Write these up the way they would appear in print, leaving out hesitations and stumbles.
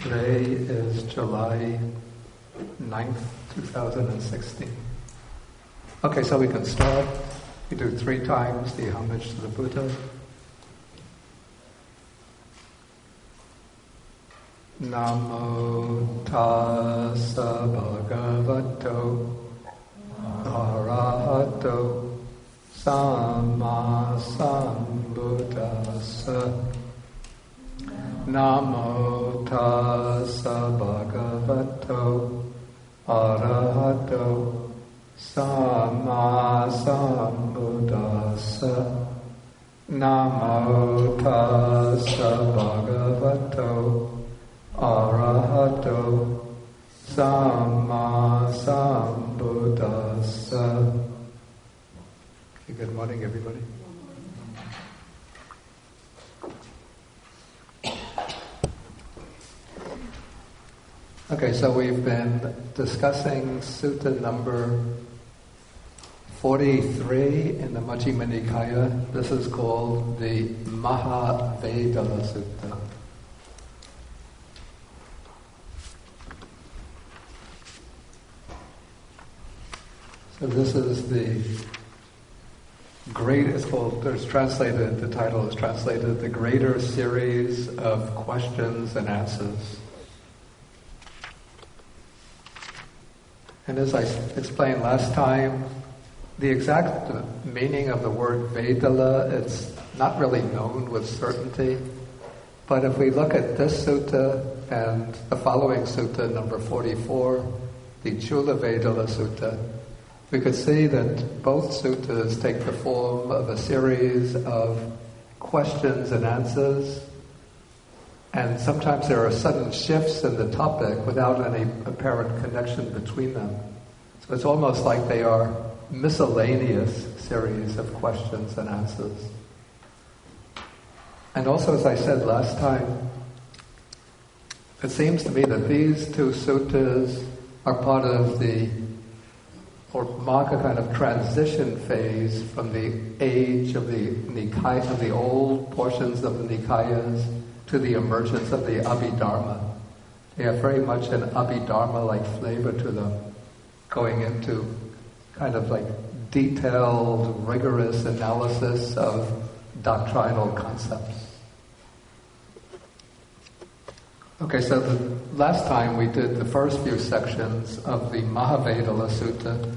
Today is July 9th, 2016. Okay, so we can start. We do 3 times the homage to the Buddha. Namo tassa bhagavato arahato samma sambuddhassa. Namo tassa bhagavato arahato samma sambuddhassa. Namo tassa bhagavato arahato samma sambuddhassa. Okay, good morning, everybody. Okay, so we've been discussing Sutta number 43 in the Majjhima Nikaya. This is called the Mahāvedalla Sutta. So this is the great, the title is translated, the greater series of questions and answers. And as I explained last time, the exact meaning of the word Vedalla, it's not really known with certainty. But if we look at this sutta and the following sutta, number 44, the Jhāna Sutta, we could see that both suttas take the form of a series of questions and answers. And sometimes there are sudden shifts in the topic without any apparent connection between them. So it's almost like they are miscellaneous series of questions and answers. And also, as I said last time, it seems to me that these 2 suttas are part of or mark a kind of transition phase from the age of the Nikaya, of the old portions of the Nikayas, to the emergence of the Abhidharma. They have very much an Abhidharma-like flavor to them, going into kind of like detailed, rigorous analysis of doctrinal concepts. Okay, so the last time we did the first few sections of the Mahāvedalla Sutta,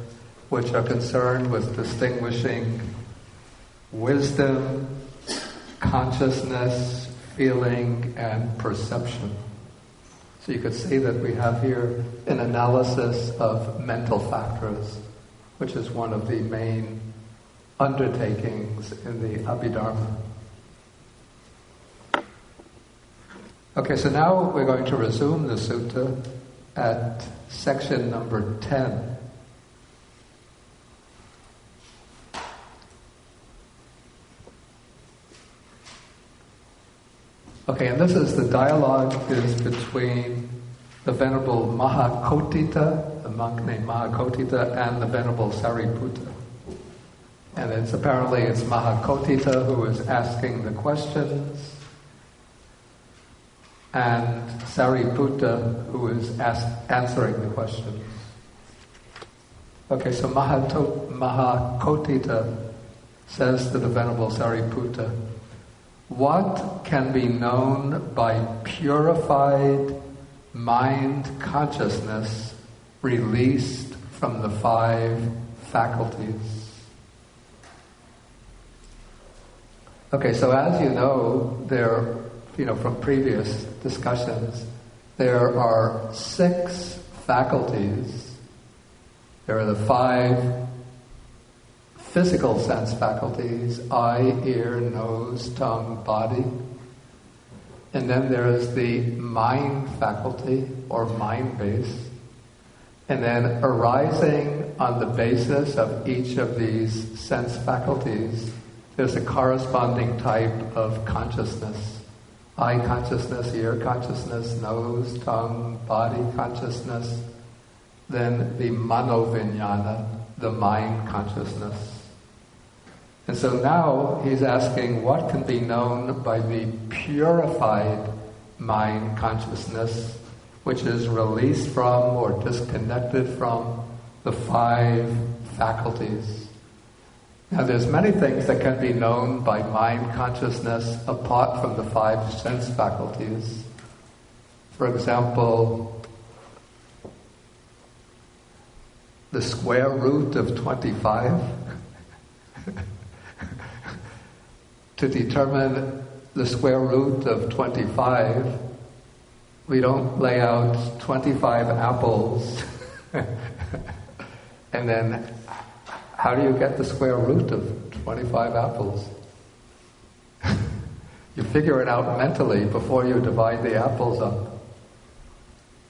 which are concerned with distinguishing wisdom, consciousness, feeling, and perception. So you could see that we have here an analysis of mental factors, which is one of the main undertakings in the Abhidharma. Okay, so now we're going to resume the sutta at section number 10. Okay, and this is the dialogue is between the Venerable Mahākotita, the monk named Mahākotita, and the Venerable Sāriputta. And it's Mahākotita who is asking the questions, and Sāriputta who is answering the questions. Okay, so Mahākotita says to the Venerable Sāriputta, what can be known by purified mind consciousness released from the 5 faculties? Okay, so as you know, from previous discussions, there are 6 faculties. There are the 5 physical sense faculties: eye, ear, nose, tongue, body. And then there is the mind faculty, or mind base. And then arising on the basis of each of these sense faculties, there's a corresponding type of consciousness. Eye consciousness, ear consciousness, nose, tongue, body consciousness. Then the mano-vijnana, the mind consciousness. And so now he's asking what can be known by the purified mind consciousness, which is released from or disconnected from the 5 faculties. Now there's many things that can be known by mind consciousness apart from the 5 sense faculties. For example, the square root of 25. To determine the square root of 25, we don't lay out 25 apples and then how do you get the square root of 25 apples? You figure it out mentally before you divide the apples up.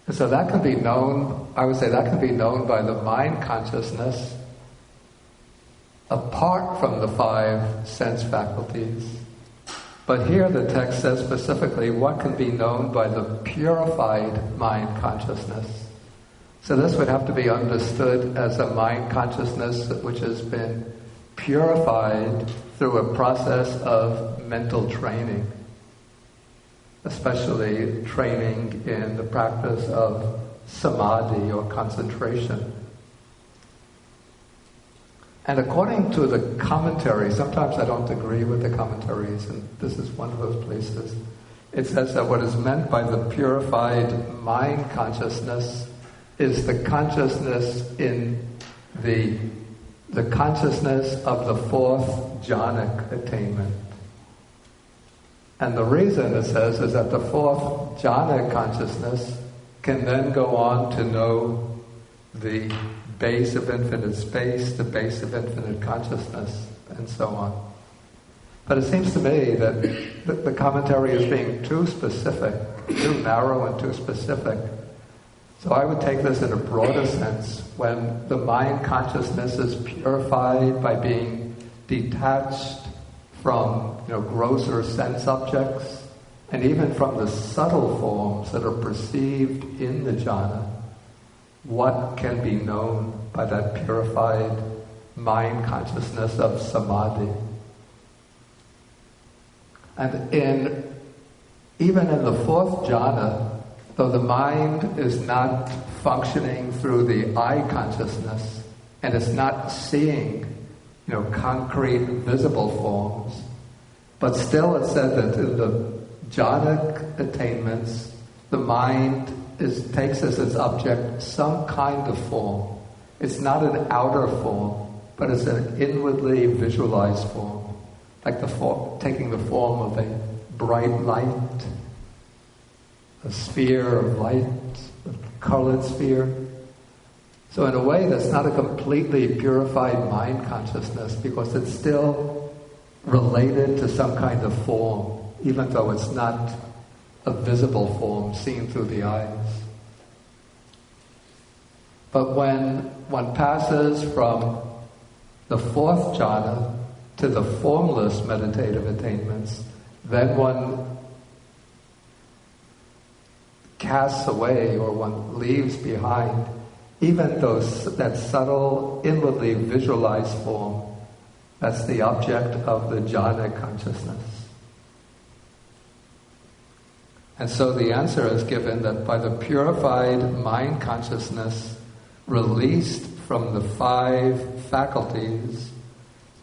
And so that can be known, I would say that can be known by the mind consciousness apart from the 5 sense faculties. But here the text says specifically what can be known by the purified mind consciousness. So this would have to be understood as a mind consciousness which has been purified through a process of mental training, especially training in the practice of samadhi or concentration. And according to the commentary, sometimes I don't agree with the commentaries, and this is one of those places, it says that what is meant by the purified mind consciousness is the consciousness in the consciousness of the 4th jhānic attainment. And the reason, it says, is that the 4th jhānic consciousness can then go on to know the base of infinite space, the base of infinite consciousness, and so on. But it seems to me that the commentary is being too specific, too narrow and too specific. So I would take this in a broader sense. When the mind consciousness is purified by being detached from grosser sense objects, and even from the subtle forms that are perceived in the jhana, what can be known by that purified mind consciousness of samadhi? And even in the 4th jhana, though the mind is not functioning through the I consciousness, and it's not seeing, concrete, visible forms, but still it said that in the jhanic attainments, the mind takes as its object some kind of form. It's not an outer form, but it's an inwardly visualized form, like taking the form of a bright light, a sphere of light, a colored sphere. So in a way, that's not a completely purified mind consciousness, because it's still related to some kind of form, even though it's not a visible form seen through the eyes. But when one passes from the 4th jhana to the formless meditative attainments, then one casts away, or one leaves behind, even that subtle, inwardly visualized form. That's the object of the jhana consciousness. And so the answer is given that by the purified mind consciousness released from the 5 faculties,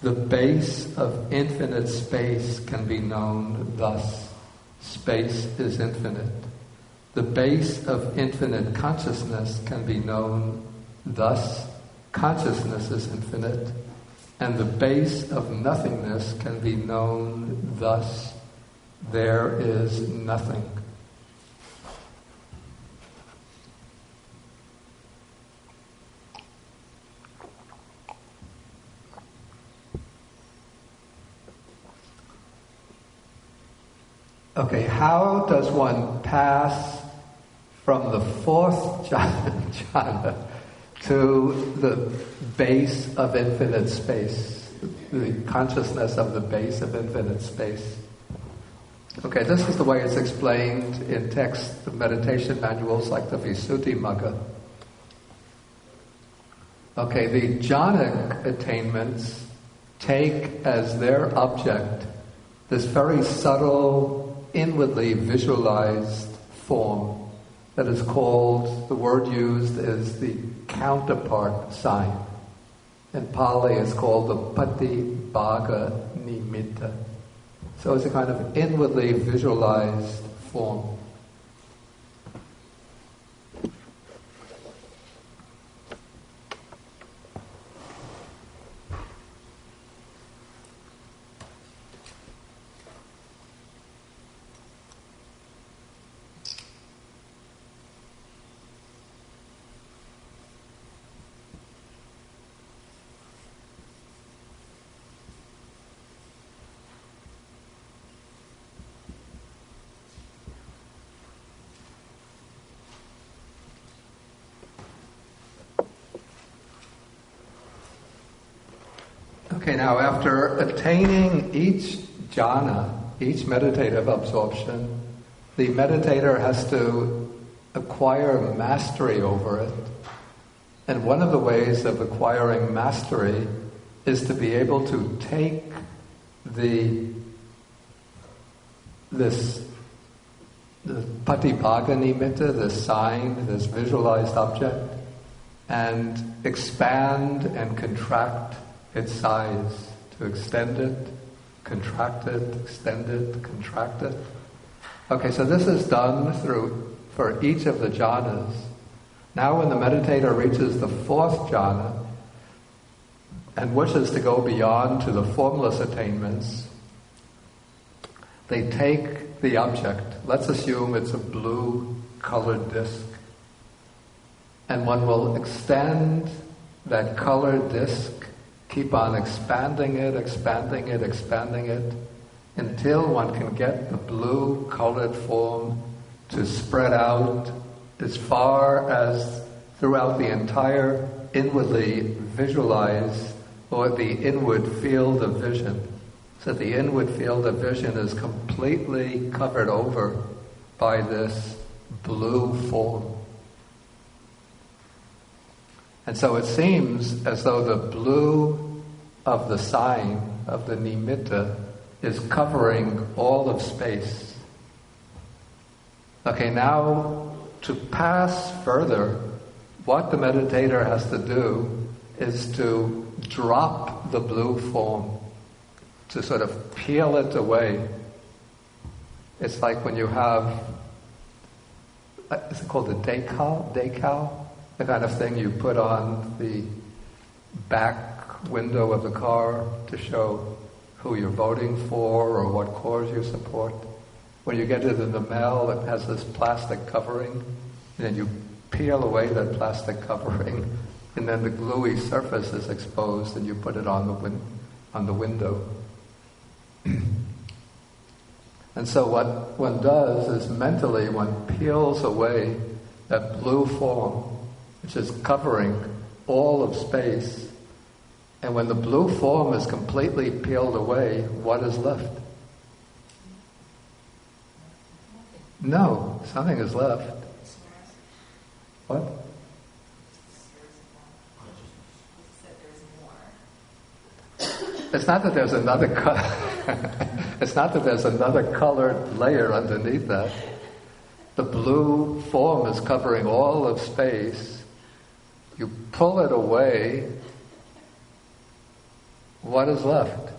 the base of infinite space can be known thus. Space is infinite. The base of infinite consciousness can be known thus. Consciousness is infinite. And the base of nothingness can be known thus. There is nothing. Okay, how does one pass from the 4th jhana to the base of infinite space, the consciousness of the base of infinite space? Okay, this is the way it's explained in text, the meditation manuals like the Visuddhimagga. Okay, the jhanic attainments take as their object this very subtle inwardly visualized form that is called, the word used is the counterpart sign. In Pali it's called the Patibhaga Nimitta. So it's a kind of inwardly visualized form. Okay, now after attaining each jhāna, each meditative absorption, the meditator has to acquire mastery over it. And one of the ways of acquiring mastery is to be able to take the Patibhaga Nimitta, this sign, this visualized object, and expand and contract its size, to extend it, contract it, extend it, contract it. Okay, so this is done for each of the jhanas. Now when the meditator reaches the fourth jhana and wishes to go beyond to the formless attainments, they take the object. Let's assume it's a blue colored disc. And one will extend that colored disc, keep on expanding it, until one can get the blue colored form to spread out as far as throughout the entire inwardly visualized, or the inward field of vision. So the inward field of vision is completely covered over by this blue form. And so it seems as though the blue of the sign, of the nimitta, is covering all of space. Okay, now to pass further, what the meditator has to do is to drop the blue form, to sort of peel it away. It's like when you have, is it called a decal? The kind of thing you put on the back window of the car to show who you're voting for or what cause you support. When you get it in the mail, it has this plastic covering, and then you peel away that plastic covering, and then the gluey surface is exposed, and you put it on the window. And so what one does is mentally one peels away that blue form, which is covering all of space. And when the blue form is completely peeled away, what is left? No, something is left. What? It's not that there's another it's not that there's another colored layer underneath that. The blue form is covering all of space. You pull it away, what is left?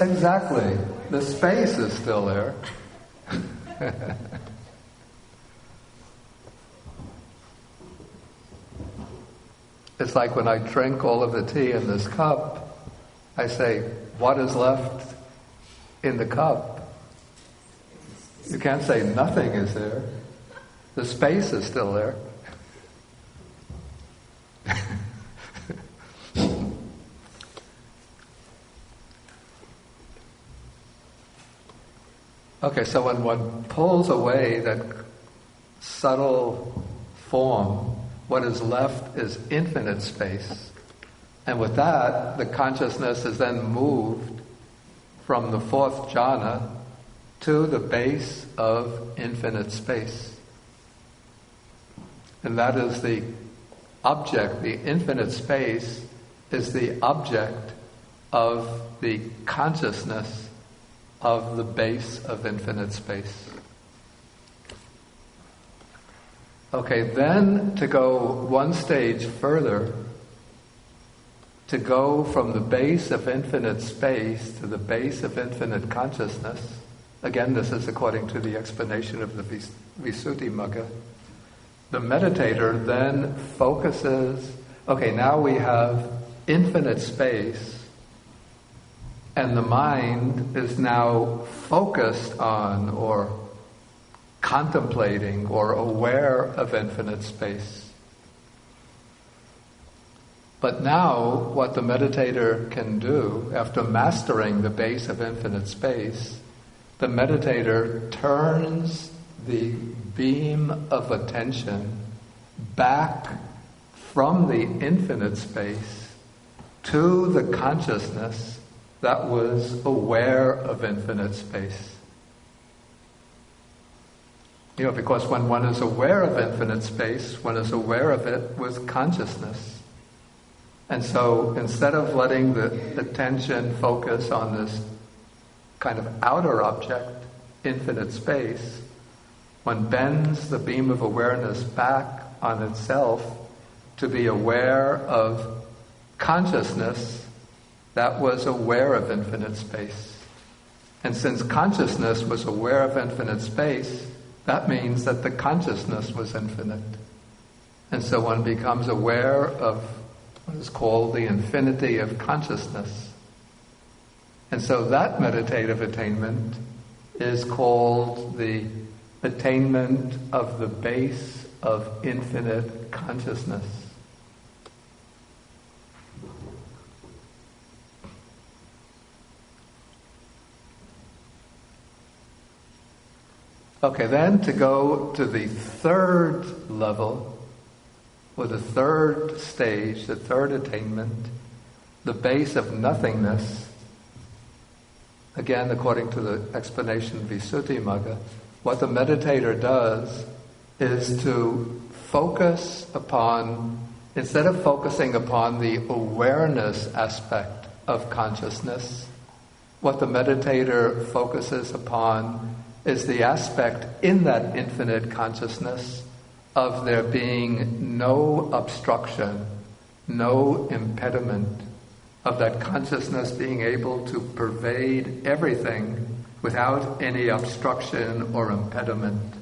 Exactly. The space is still there. It's like when I drink all of the tea in this cup, I say, what is left in the cup? You can't say nothing is there. The space is still there. Okay, so when one pulls away that subtle form, what is left is infinite space. And with that, the consciousness is then moved from the fourth jhana to the base of infinite space. And that is the object, the infinite space is the object of the consciousness of the base of infinite space. Okay, then to go one stage further, to go from the base of infinite space to the base of infinite consciousness. Again, this is according to the explanation of the Visuddhimagga. The meditator then focuses, okay, now we have infinite space, and the mind is now focused on or contemplating or aware of infinite space. But now, what the meditator can do, after mastering the base of infinite space, the meditator turns the beam of attention back from the infinite space to the consciousness that was aware of infinite space. Because when one is aware of infinite space, one is aware of it with consciousness. And so instead of letting the attention focus on this kind of outer object, infinite space, one bends the beam of awareness back on itself to be aware of consciousness that was aware of infinite space. And since consciousness was aware of infinite space, that means that the consciousness was infinite. And so one becomes aware of what is called the infinity of consciousness. And so that meditative attainment is called the attainment of the base of infinite consciousness. Okay, then to go to the third level, or the third stage, the third attainment, the base of nothingness. Again, according to the explanation of Visuddhimagga, what the meditator does is to focus upon, instead of focusing upon the awareness aspect of consciousness, what the meditator focuses upon is the aspect in that infinite consciousness of there being no obstruction, no impediment, of that consciousness being able to pervade everything without any obstruction or impediment.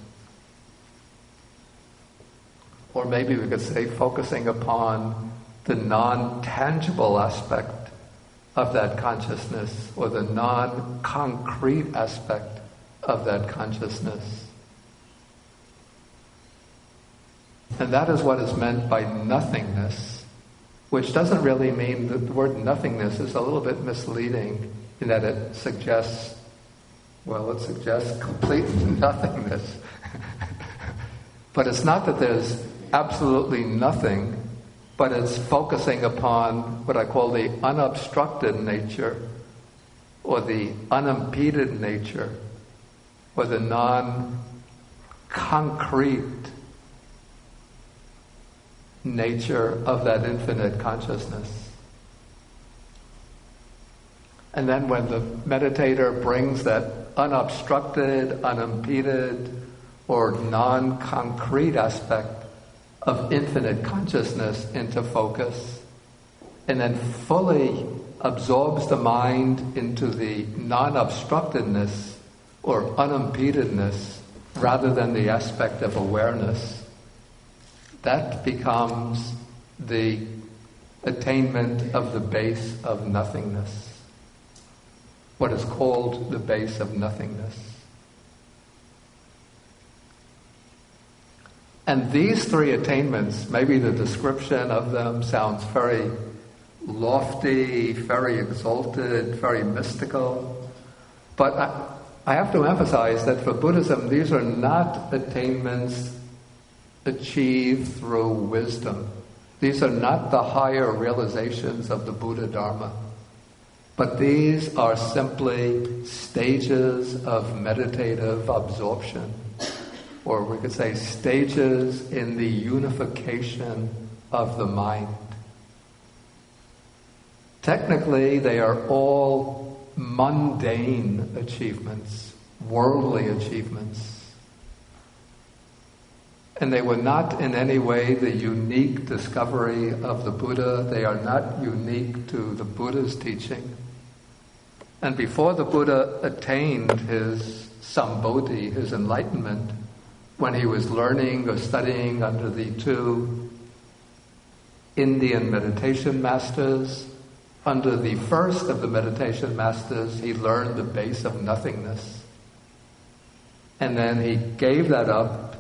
Or maybe we could say focusing upon the non-tangible aspect of that consciousness, or the non-concrete aspect of that consciousness. And that is what is meant by nothingness, which doesn't really mean, the word nothingness is a little bit misleading in that it suggests complete nothingness. But it's not that there's absolutely nothing, but it's focusing upon what I call the unobstructed nature, or the unimpeded nature, or the non-concrete nature of that infinite consciousness. And then when the meditator brings that unobstructed, unimpeded, or non-concrete aspect of infinite consciousness into focus, and then fully absorbs the mind into the non-obstructedness or unimpededness rather than the aspect of awareness, that becomes the attainment of the base of nothingness, what is called the base of nothingness. And these three attainments, maybe the description of them sounds very lofty, very exalted, very mystical, but I have to emphasize that for Buddhism, these are not attainments achieved through wisdom. These are not the higher realizations of the Buddha Dharma, but these are simply stages of meditative absorption, or we could say stages in the unification of the mind. Technically, they are all mundane achievements, worldly achievements. And they were not in any way the unique discovery of the Buddha. They are not unique to the Buddha's teaching. And before the Buddha attained his sambodhi, his enlightenment, when he was learning or studying under the two Indian meditation masters, under the first of the meditation masters, he learned the base of nothingness. And then he gave that up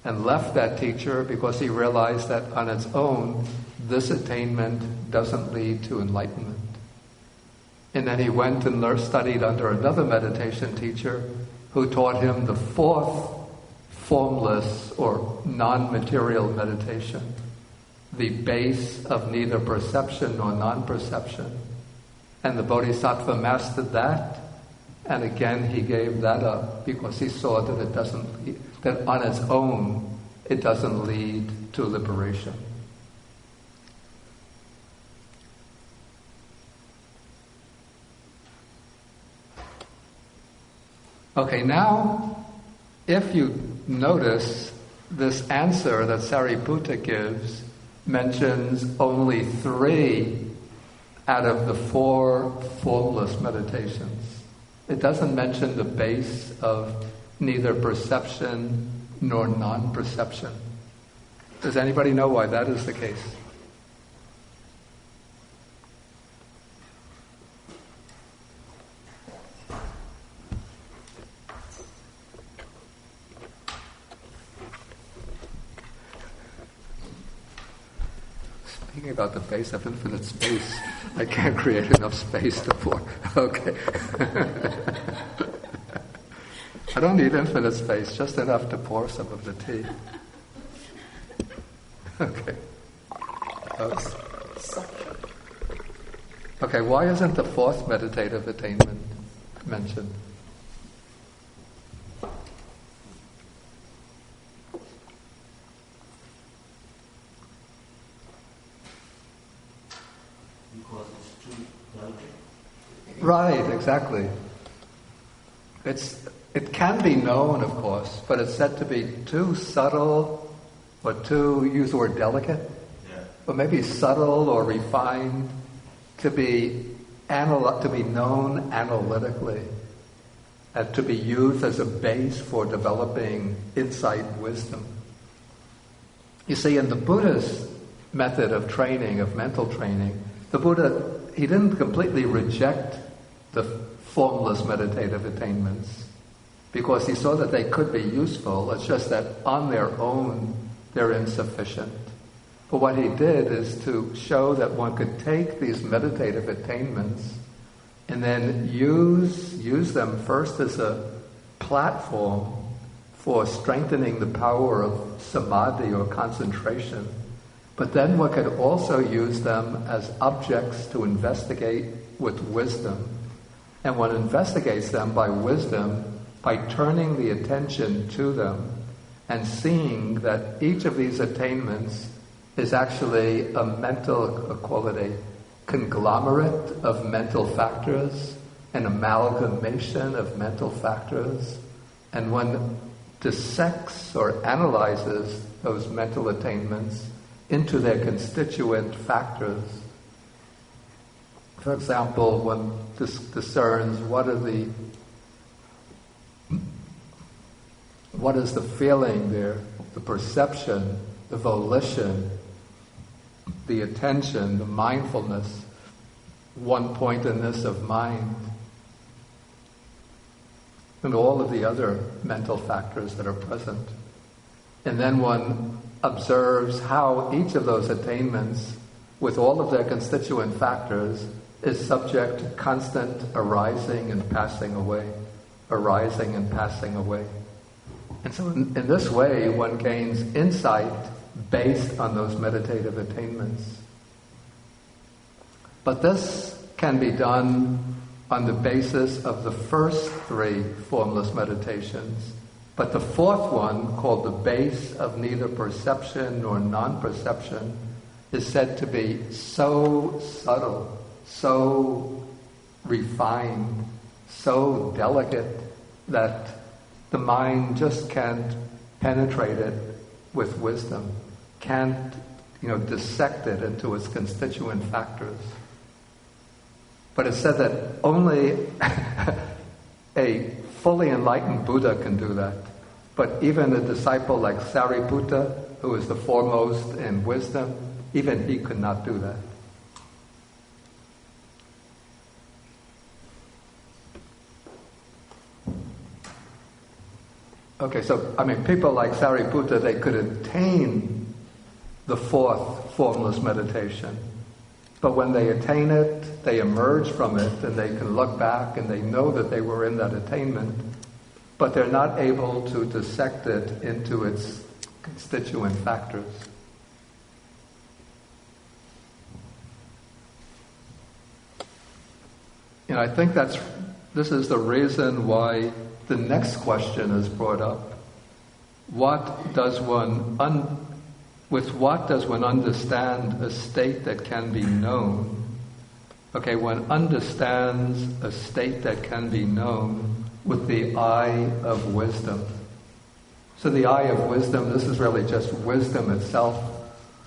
and left that teacher because he realized that on its own, this attainment doesn't lead to enlightenment. And then he went and studied under another meditation teacher who taught him the fourth formless or non-material meditation, the base of neither perception nor non-perception. And the Bodhisattva mastered that, and again he gave that up because he saw that that on its own it doesn't lead to liberation. Okay, now if you notice, this answer that Sāriputta gives mentions only 3 out of the 4 formless meditations. It doesn't mention the base of neither perception nor non-perception. Does anybody know why that is the case? Speaking about the base of infinite space, I can't create enough space to pour. Okay. I don't need infinite space, just enough to pour some of the tea. Okay. Okay, why isn't the 4th meditative attainment mentioned? Because it's too delicate. Right, exactly. It can be known, of course, but it's said to be too subtle, or too, use the word delicate, or maybe subtle or refined to be known analytically, and to be used as a base for developing insight, wisdom. You see, in the Buddha's method of training, of mental training, the Buddha, he didn't completely reject the formless meditative attainments because he saw that they could be useful. It's just that on their own, they're insufficient. But what he did is to show that one could take these meditative attainments and then use them first as a platform for strengthening the power of samadhi or concentration. But then one could also use them as objects to investigate with wisdom. And one investigates them by wisdom by turning the attention to them and seeing that each of these attainments is actually a mental quality, conglomerate of mental factors, an amalgamation of mental factors, and one dissects or analyzes those mental attainments into their constituent factors. For example, one discerns what is the feeling there, the perception, the volition, the attention, the mindfulness, one-pointedness of mind, and all of the other mental factors that are present. And then one observes how each of those attainments, with all of their constituent factors, is subject to constant arising and passing away, arising and passing away. And so in this way, one gains insight based on those meditative attainments. But this can be done on the basis of the first 3 formless meditations. But the 4th one, called the base of neither perception nor non-perception, is said to be so subtle, so refined, so delicate that the mind just can't penetrate it with wisdom, can't, dissect it into its constituent factors. But it's said that only a fully enlightened Buddha can do that. But even a disciple like Sāriputta, who is the foremost in wisdom, even he could not do that. Okay, so, people like Sāriputta, they could attain the fourth formless meditation. But when they attain it, they emerge from it, and they can look back and they know that they were in that attainment, but they're not able to dissect it into its constituent factors. I think this is the reason why the next question is brought up. With what does one understand a state that can be known? Okay, one understands a state that can be known with the eye of wisdom. So the eye of wisdom, this is really just wisdom itself,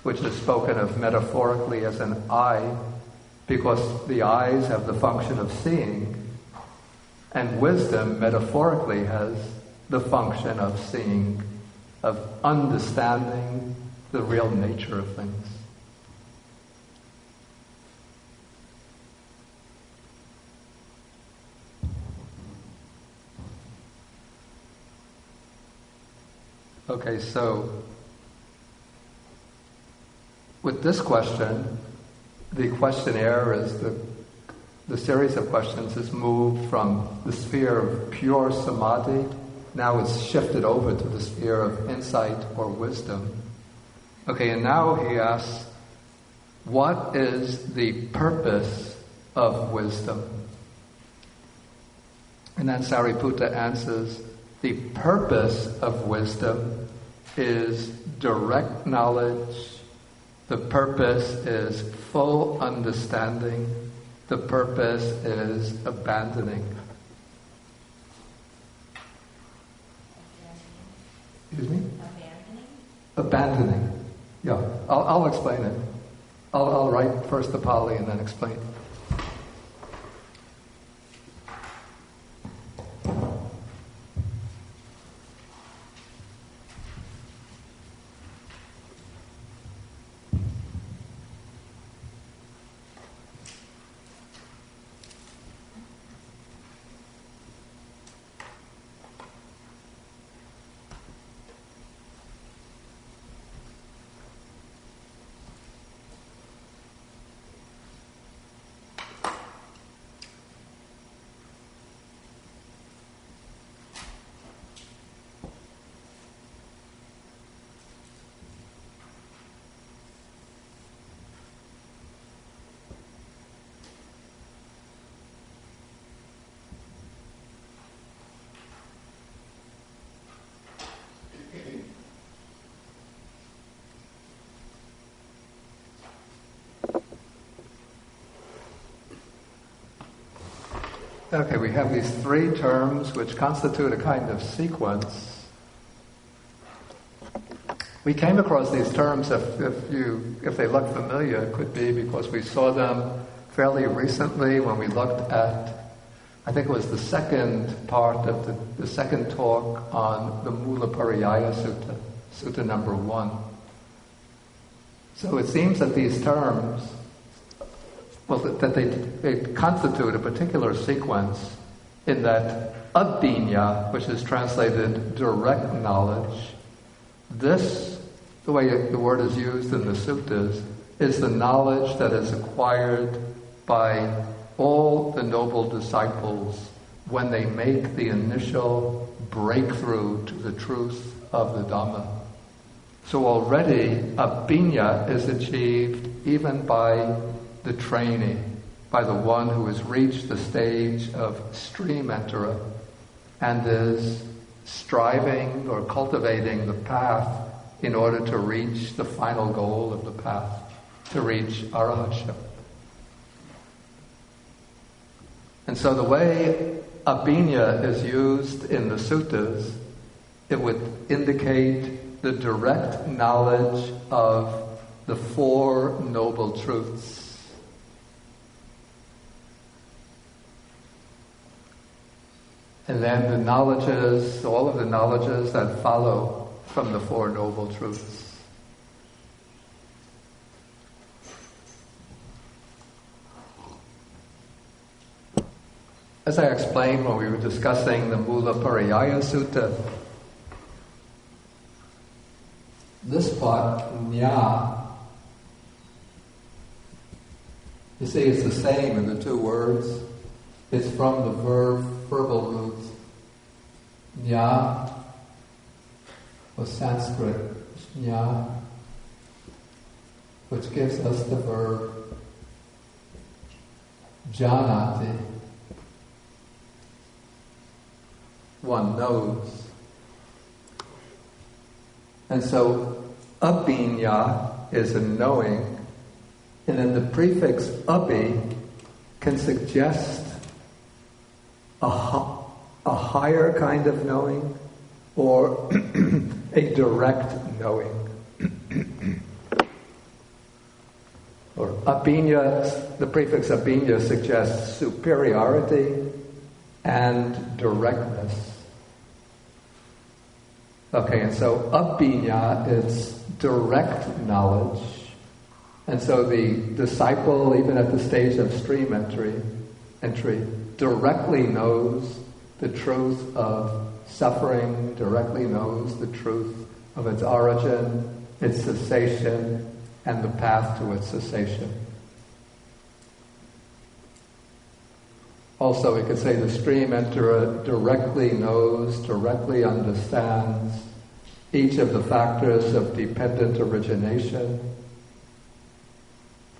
which is spoken of metaphorically as an eye, because the eyes have the function of seeing, and wisdom metaphorically has the function of seeing, of understanding the real nature of things. Okay, so with this question, the questionnaire is the series of questions is moved from the sphere of pure samadhi. Now it's shifted over to the sphere of insight or wisdom. Okay, and now he asks, what is the purpose of wisdom? And then Sāriputta answers, the purpose of wisdom is direct knowledge. The purpose is full understanding. The purpose is abandoning. Excuse me? Abandoning. Yeah, I'll explain it. I'll write first the Pali and then explain. Okay, we have these three terms which constitute a kind of sequence. We came across these terms, if they look familiar, it could be because we saw them fairly recently when we looked at, I think it was the second part of the second talk on the Mula Pariyaya Sutta, Sutta number 1. So it seems that these terms, that they constitute a particular sequence in that abhinya, which is translated direct knowledge, this, the way the word is used in the suttas, is the knowledge that is acquired by all the noble disciples when they make the initial breakthrough to the truth of the Dhamma. So already abhinya is achieved even by the trainee, by the one who has reached the stage of stream enterer and is striving or cultivating the path in order to reach the final goal of the path, to reach arahatship. And so the way abhinya is used in the suttas, it would indicate the direct knowledge of the Four Noble Truths. And then the knowledges, all of the knowledges that follow from the Four Noble Truths. As I explained when we were discussing the Mula Pariyaya Sutta, this part, nya, you see it's the same in the two words. It's from the verbal roots. Nya, or Sanskrit, nya, which gives us the verb jhānati. One knows. And so, abhinya is a knowing, and then the prefix abhi can suggest a higher kind of knowing or a direct knowing. Or abhinya, the prefix abhinya suggests superiority and directness. Okay, and so abhinya is direct knowledge. And so the disciple, even at the stage of stream entry, directly knows the truth of suffering, directly knows the truth of its origin, its cessation, and the path to its cessation. Also, we could say the stream enterer directly knows, directly understands each of the factors of dependent origination.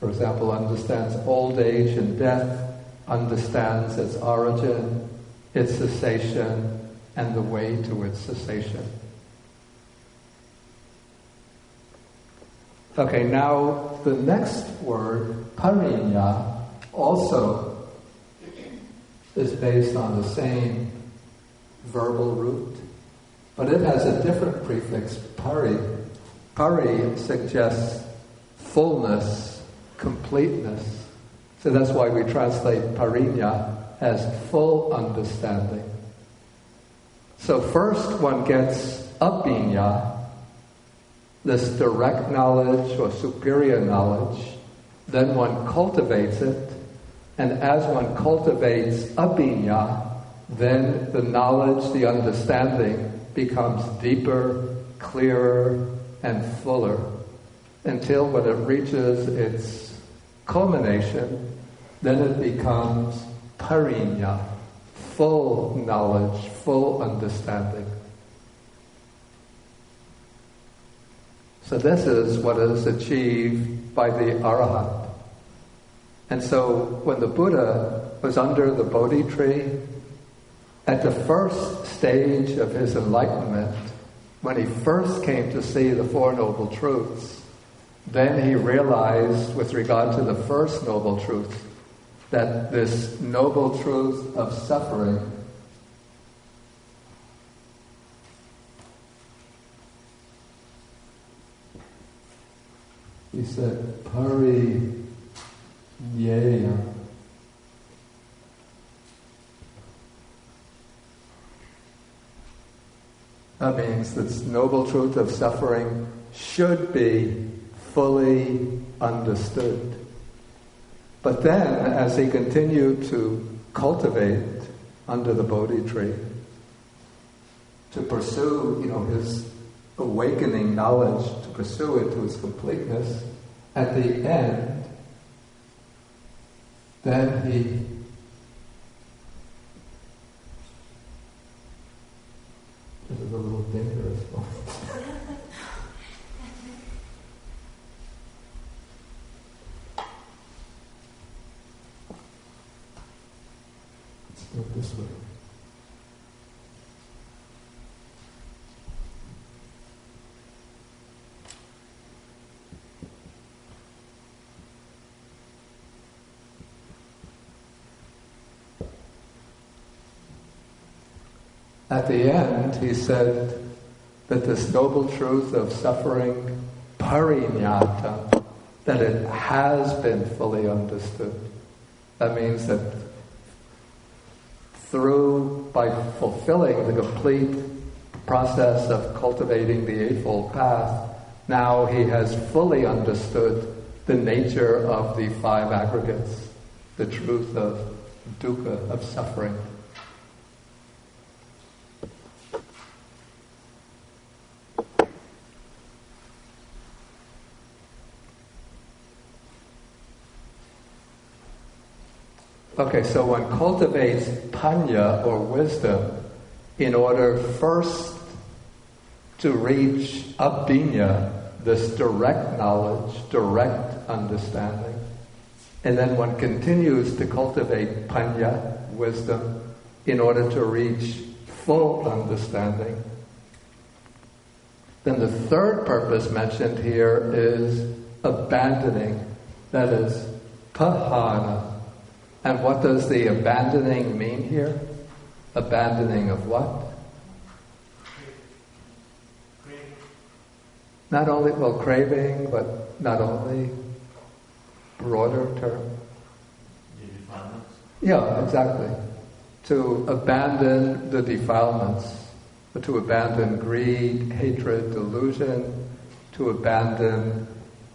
For example, understands old age and death, understands its origin, its cessation, and the way to its cessation. Okay, now the next word, parinya, also is based on the same verbal root, but it has a different prefix, pari. Pari suggests fullness, completeness. So that's why we translate parinya as full understanding. So first one gets abhinya, this direct knowledge or superior knowledge, then one cultivates it, and as one cultivates abhinya, then the knowledge, the understanding becomes deeper, clearer, and fuller, until when it reaches its culmination, then it becomes parinya, full knowledge, full understanding. So this is what is achieved by the Arahant. And so when the Buddha was under the Bodhi tree, at the first stage of his enlightenment, when he first came to see the Four Noble Truths, then he realized with regard to the first Noble Truth, that this Noble Truth of suffering he said, parinyaya. That means this noble truth of suffering should be fully understood. But then, as he continued to cultivate under the Bodhi tree, to pursue, his awakening knowledge, to pursue it to its completeness, at the end, then he this is a little dangerous one. Let's do it this way. at the end, he said that this noble truth of suffering, pariññāta, that it has been fully understood. That means that by fulfilling the complete process of cultivating the Eightfold Path, now he has fully understood the nature of the five aggregates, the truth of dukkha, of suffering. Okay, so one cultivates panya, or wisdom, in order first to reach abhinya, this direct knowledge, direct understanding. And then one continues to cultivate panya, wisdom, in order to reach full understanding. Then the third purpose mentioned here is abandoning, that is pahana. And what does the abandoning mean here? Abandoning of what? Craving. Not only, craving, but not only, broader term. The defilements. Yeah, exactly. To abandon the defilements, to abandon greed, hatred, delusion, to abandon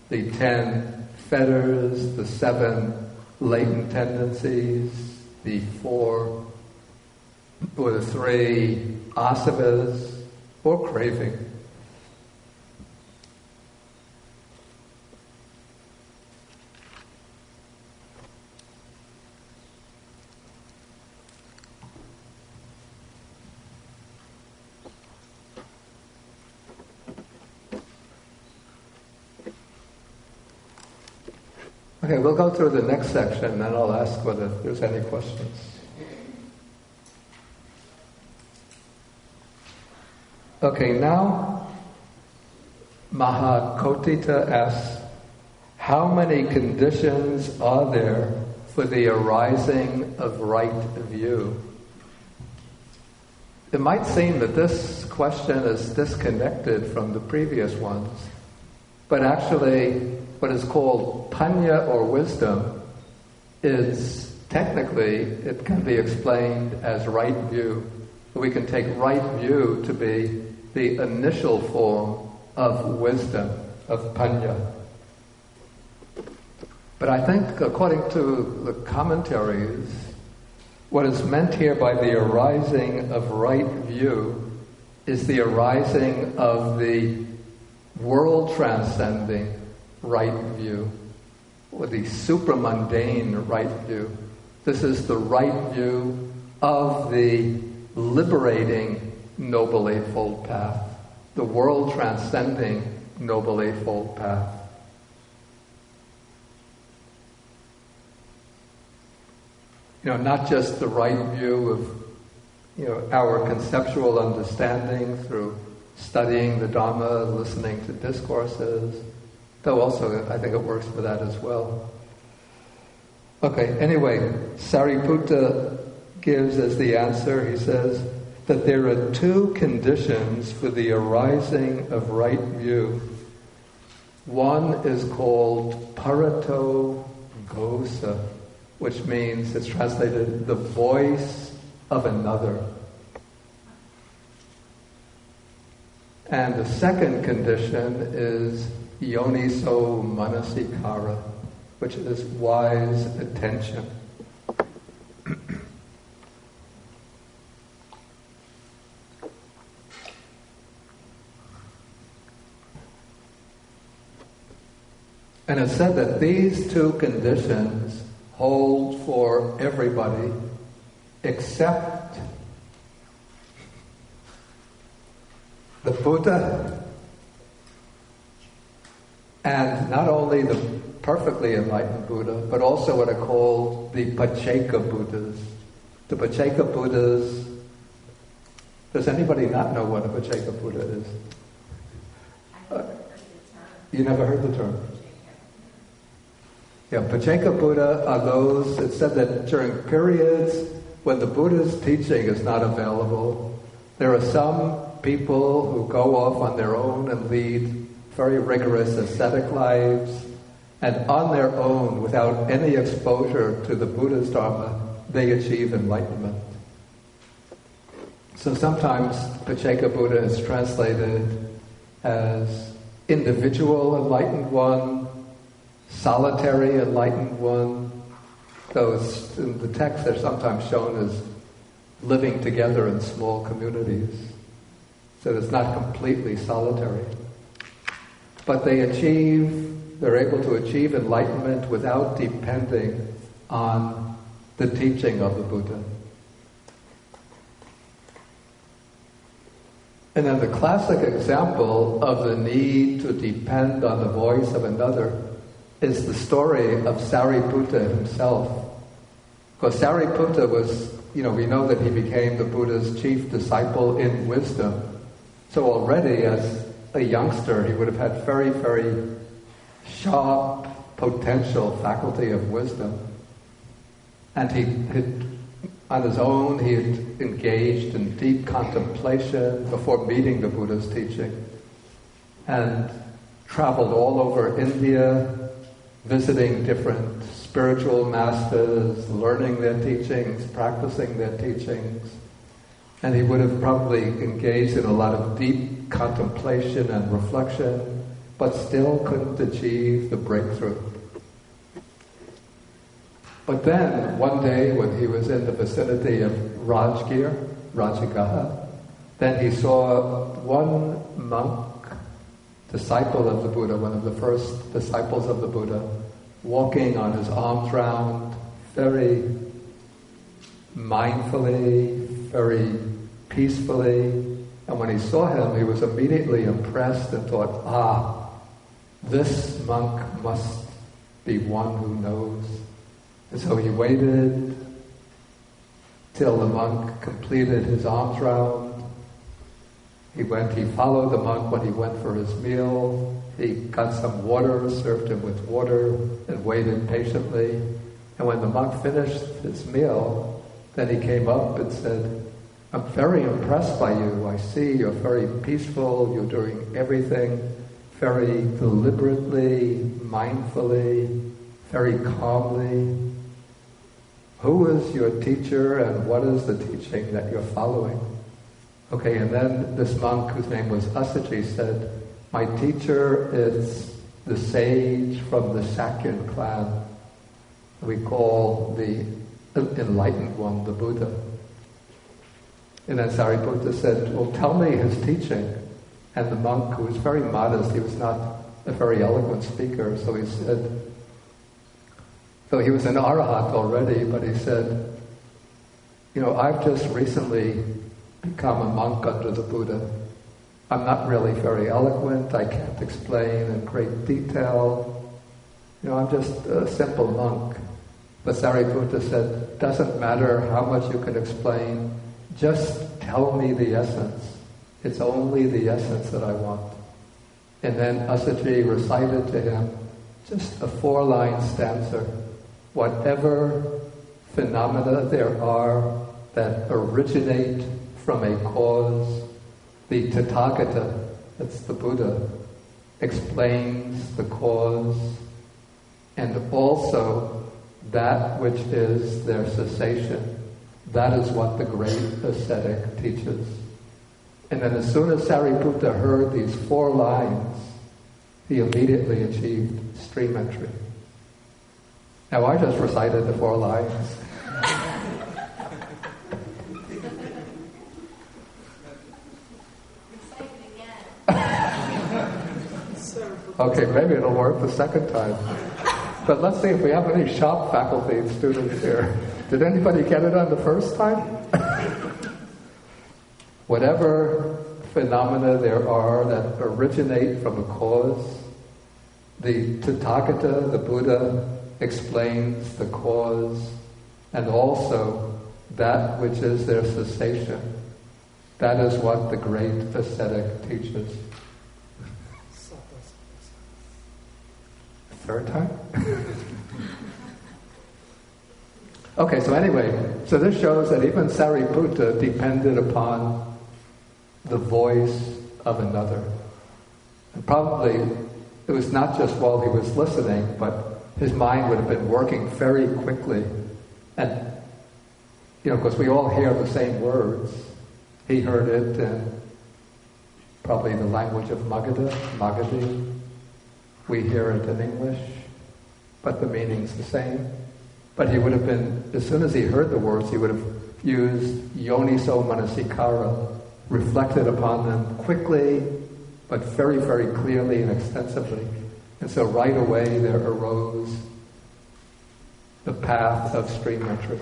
the 10 fetters, the 7 latent tendencies, the 4 or the 3 asavas, or craving. Okay, we'll go through the next section and I'll ask whether there's any questions. Okay, now Mahākotita asks, how many conditions are there for the arising of right view? It might seem that this question is disconnected from the previous ones, but actually what is called panya, or wisdom, is technically, it can be explained as right view. We can take right view to be the initial form of wisdom, of panya. But I think, according to the commentaries, what is meant here by the arising of right view is the arising of the world-transcending right view, or the supramundane right view. This is the right view of the liberating Noble Eightfold Path, the world-transcending Noble Eightfold Path. Not just the right view of, our conceptual understanding through studying the Dhamma, listening to discourses, though also I think it works for that as well. Okay, anyway, Sāriputta gives as the answer, he says, that there are 2 conditions for the arising of right view. One is called parato gosa, which means, it's translated, the voice of another. And the second condition is yoniso manasikara, which is wise attention. And it's said that these 2 conditions hold for everybody except the Buddha, and not only the perfectly enlightened Buddha, but also what are called the Pacceka Buddhas. The Pacceka Buddhas, does anybody not know what a Pacceka Buddha is? You never heard the term? Yeah, Pacceka Buddha are those, it's said that during periods when the Buddha's teaching is not available, There are some people who go off on their own and lead very rigorous ascetic lives, and on their own, without any exposure to the Buddha's Dharma, they achieve enlightenment. So sometimes Pacceka Buddha is translated as individual enlightened one, solitary enlightened one. Those in the text are sometimes shown as living together in small communities. So it's not completely solitary. But they're able to achieve enlightenment without depending on the teaching of the Buddha. And then the classic example of the need to depend on the voice of another is the story of Sāriputta himself. Because Sāriputta was, we know that he became the Buddha's chief disciple in wisdom. So already as a youngster, he would have had very, very sharp, potential faculty of wisdom. And on his own, he had engaged in deep contemplation before meeting the Buddha's teaching, and traveled all over India, visiting different spiritual masters, learning their teachings, practicing their teachings. And he would have probably engaged in a lot of deep contemplation and reflection, but still couldn't achieve the breakthrough. But then, one day when he was in the vicinity of Rajagaha, then he saw one monk, disciple of the Buddha, one of the first disciples of the Buddha, walking on his arms round, very mindfully, very peacefully. And when he saw him, he was immediately impressed and thought, this monk must be one who knows. And so he waited till the monk completed his arms round. He followed the monk when he went for his meal. He got some water, served him with water, and waited patiently. And when the monk finished his meal, then he came up and said, I'm very impressed by you. I see you're very peaceful. You're doing everything very deliberately, mindfully, very calmly. Who is your teacher and what is the teaching that you're following? Okay, and then this monk, whose name was Assaji, said, my teacher is the sage from the Sakyan clan. We call the enlightened one the Buddha. And then Sāriputta said, well, tell me his teaching. And the monk, who was very modest, he was not a very eloquent speaker, so he said, so he was an arahat already, but he said, I've just recently become a monk under the Buddha. I'm not really very eloquent. I can't explain in great detail. I'm just a simple monk. But Sāriputta said, doesn't matter how much you can explain, just tell me the essence. It's only the essence that I want. And then Assaji recited to him just a 4-line stanza. Whatever phenomena there are that originate from a cause, the Tathagata, that's the Buddha, explains the cause, and also that which is their cessation. That is what the great ascetic teaches. And then as soon as Sāriputta heard these 4 lines, he immediately achieved stream entry. Now I just recited the 4 lines. Okay, maybe it'll work the second time. But let's see if we have any sharp faculty students here. Did anybody get it on the first time? Whatever phenomena there are that originate from a cause, the Tathagata, the Buddha, explains the cause, and also that which is their cessation. That is what the great ascetic teaches. Third time? Okay, so anyway, so this shows that even Sāriputta depended upon the voice of another. And probably it was not just while he was listening, but his mind would have been working very quickly. And, because we all hear the same words. He heard it in probably the language of Magadhi. We hear it in English, but the meaning's the same. But he would have been, as soon as he heard the words, he would have used yoniso manasikara, reflected upon them quickly, but very, very clearly and extensively. And so right away there arose the path of stream entry.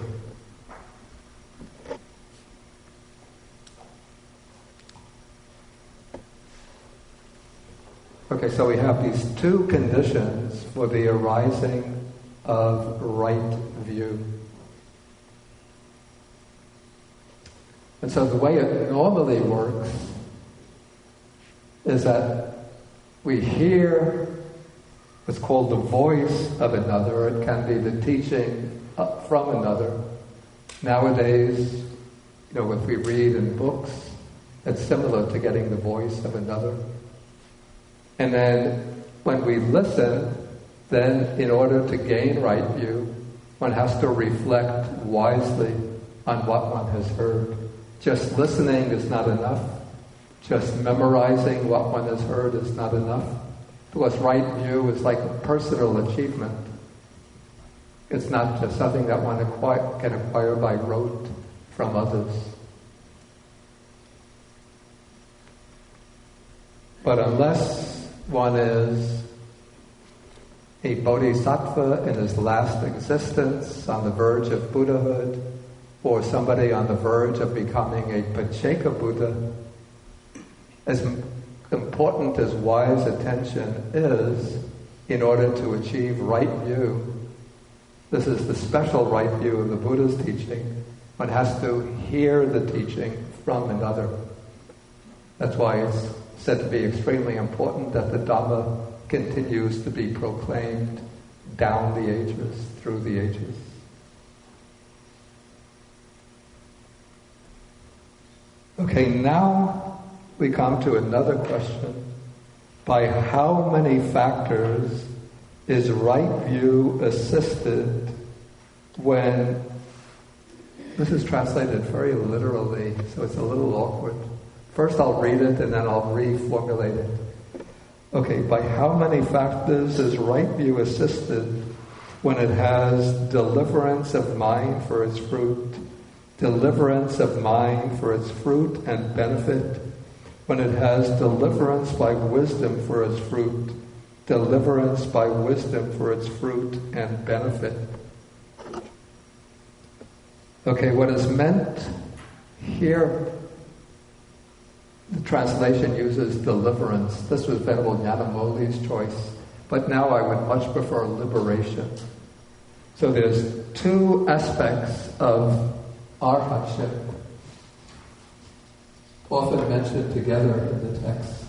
Okay, so we have these two conditions for the arising of right view. And so the way it normally works is that we hear what's called the voice of another. It can be the teaching from another. Nowadays, if we read in books, it's similar to getting the voice of another. And then when we listen, then in order to gain right view, one has to reflect wisely on what one has heard. Just listening is not enough. Just memorizing what one has heard is not enough. Because right view is like a personal achievement. It's not just something that one can acquire by rote from others. But unless one is a bodhisattva in his last existence, on the verge of Buddhahood, or somebody on the verge of becoming a Pacceka Buddha, as important as wise attention is in order to achieve right view, this is the special right view of the Buddha's teaching, one has to hear the teaching from another. That's why it's said to be extremely important that the Dhamma continues to be proclaimed down the ages, through the ages. Okay, now we come to another question. By how many factors is right view assisted when... This is translated very literally, so it's a little awkward. First I'll read it and then I'll reformulate it. Okay, by how many factors is right view assisted when it has deliverance of mind for its fruit, deliverance of mind for its fruit and benefit, when it has deliverance by wisdom for its fruit, deliverance by wisdom for its fruit and benefit? Okay, what is meant here, the translation uses deliverance. This was Venerable Nyanamoli's choice, but now I would much prefer liberation. So there's two aspects of arhatship, often mentioned together in the text.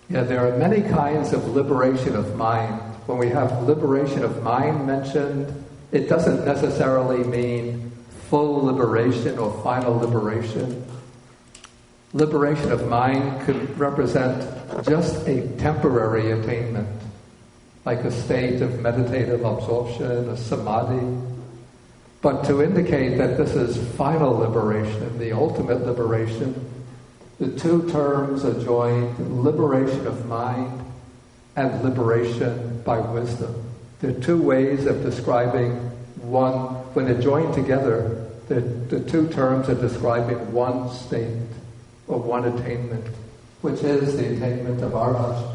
Yeah, there are many kinds of liberation of mind. When we have liberation of mind mentioned, it doesn't necessarily mean full liberation or final liberation. Liberation of mind could represent just a temporary attainment, like a state of meditative absorption, a samadhi. But to indicate that this is final liberation, the ultimate liberation, the two terms are joined, liberation of mind and liberation by wisdom. There are two ways of describing one. When they're joined together, The two terms are describing one state or one attainment, which is the attainment of arhat.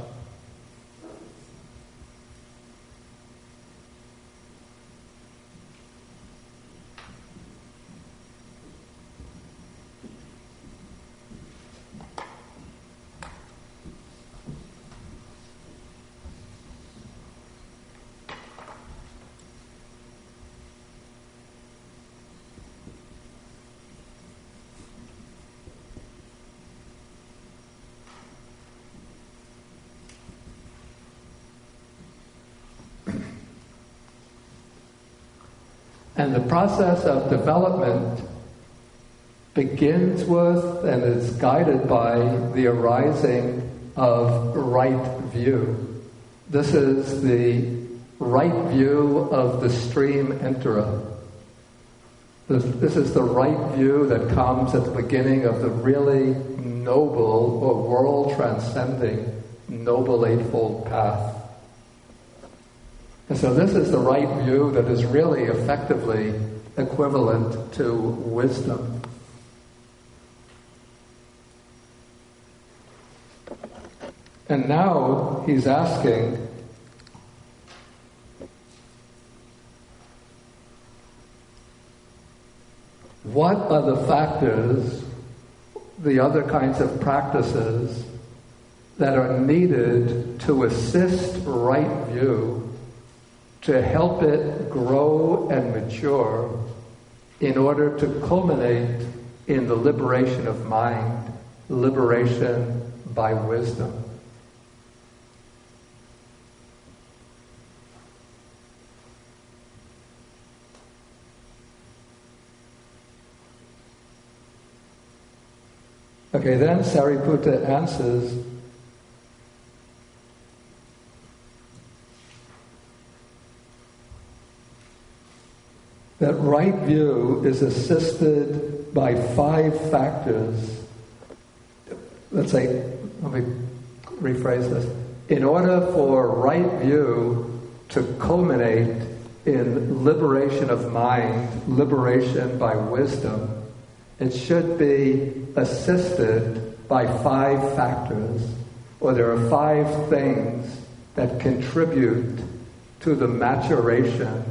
And the process of development begins with and is guided by the arising of right view. This is the right view of the stream enterer. This is the right view that comes at the beginning of the really noble or world-transcending Noble Eightfold Path. And so this is the right view that is really effectively equivalent to wisdom. And now he's asking, what are the factors, the other kinds of practices that are needed to assist right view, to help it grow and mature in order to culminate in the liberation of mind, liberation by wisdom? Okay, then Sāriputta answers, that right view is assisted by 5 factors. Let me rephrase this. In order for right view to culminate in liberation of mind, liberation by wisdom, it should be assisted by 5 factors, or there are 5 things that contribute to the maturation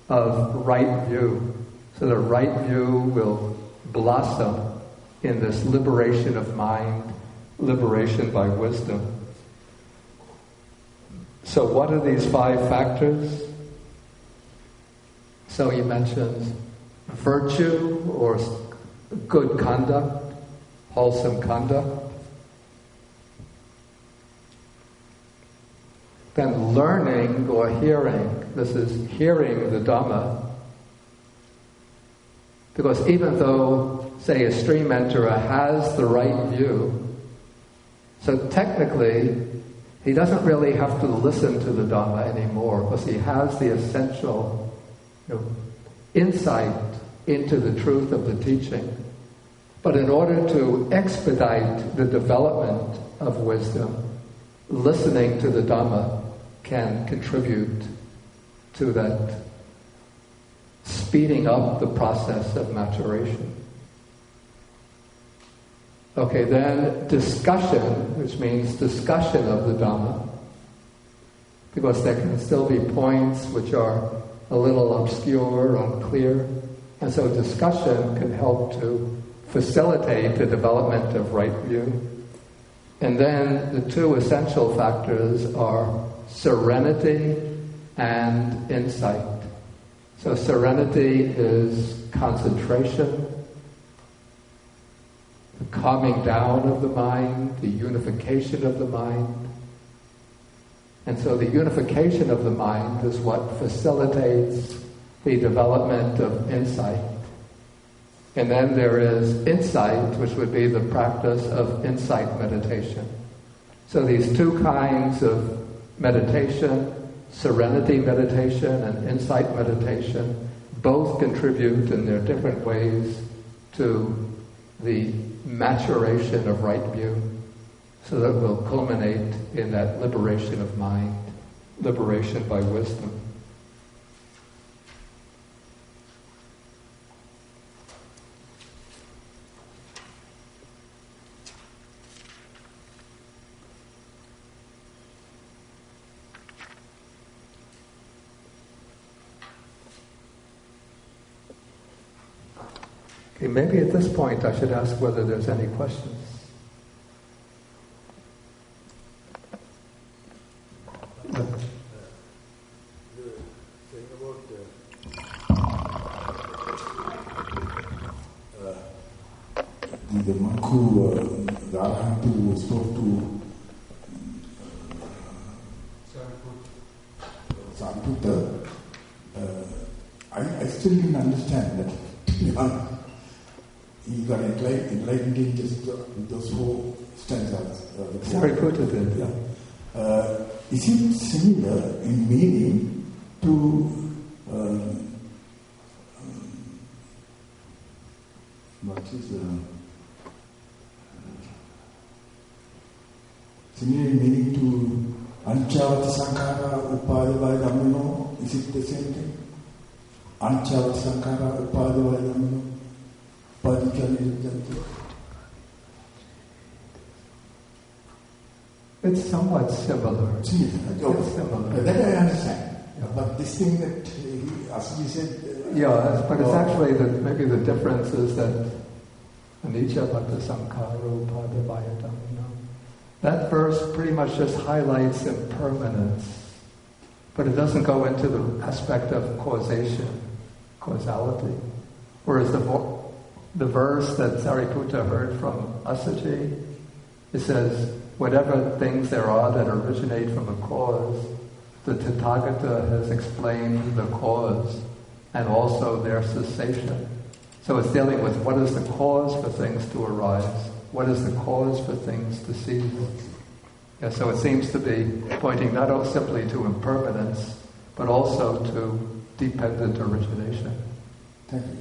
of right view. So the right view will blossom in this liberation of mind, liberation by wisdom. So what are these 5 factors? So he mentions virtue or good conduct, wholesome conduct. Then learning or hearing, this is hearing the Dhamma. Because even though, say, a stream enterer has the right view, so technically he doesn't really have to listen to the Dhamma anymore because he has the essential insight into the truth of the teaching. But in order to expedite the development of wisdom, listening to the Dhamma can contribute to that speeding up the process of maturation. Okay, then discussion, which means discussion of the Dhamma, because there can still be points which are a little obscure, unclear, and so discussion can help to facilitate the development of right view. And then the 2 essential factors are serenity and insight. So serenity is concentration, the calming down of the mind, the unification of the mind. And so the unification of the mind is what facilitates the development of insight. And then there is insight, which would be the practice of insight meditation. So these 2 kinds of meditation, serenity meditation and insight meditation, both contribute in their different ways to the maturation of right view, so that will culminate in that liberation of mind, liberation by wisdom. Okay, maybe at this point I should ask whether there's any questions. The thing about the monk who, the Arahant who spoke to Sāriputta, I still didn't understand that. He got enlightened in just those four stanzas. Sāriputta did, yeah. Is it similar in meaning to what is similar in meaning to anicca sankhara upadavaya dhammino? Is it the same thing? Anicca sankhara upadavaya dhammino upadicca nirujjanti. It's somewhat similar. Similar. It's similar. That I understand. Yeah. But this thing that as we said... but it's actually maybe the difference is that anicca bhatta sankharo padavaya dhammino. That verse pretty much just highlights impermanence, but it doesn't go into the aspect of causation, causality. Whereas the verse that Sāriputta heard from Assaji, it says, whatever things there are that originate from a cause, the Tathagata has explained the cause and also their cessation. So it's dealing with what is the cause for things to arise, what is the cause for things to cease. Yeah, so it seems to be pointing not simply to impermanence, but also to dependent origination. Thank you.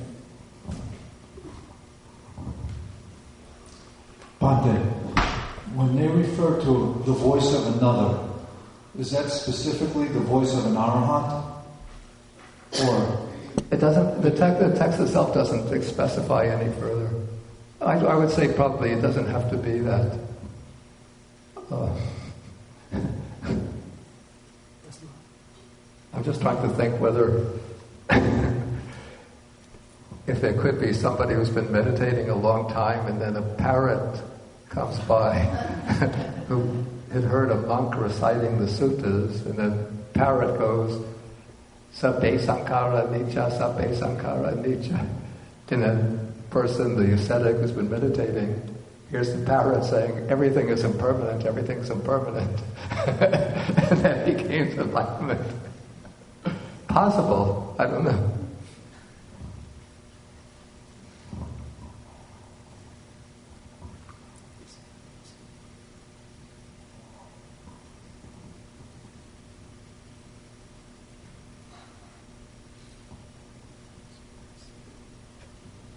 Bhante, when they refer to the voice of another, is that specifically the voice of an arahant? Or it doesn't. The text itself doesn't specify any further. I would say probably it doesn't have to be that. I'm just trying to think whether if there could be somebody who's been meditating a long time and then a parrot comes by who had heard a monk reciting the suttas, and the parrot goes, Sabbe Sankara Nicca, Sabbe Sankara Nicca. And a person, the ascetic who's been meditating, here's the parrot saying, everything is impermanent, everything's impermanent. And then he came to enlightenment. Possible, I don't know.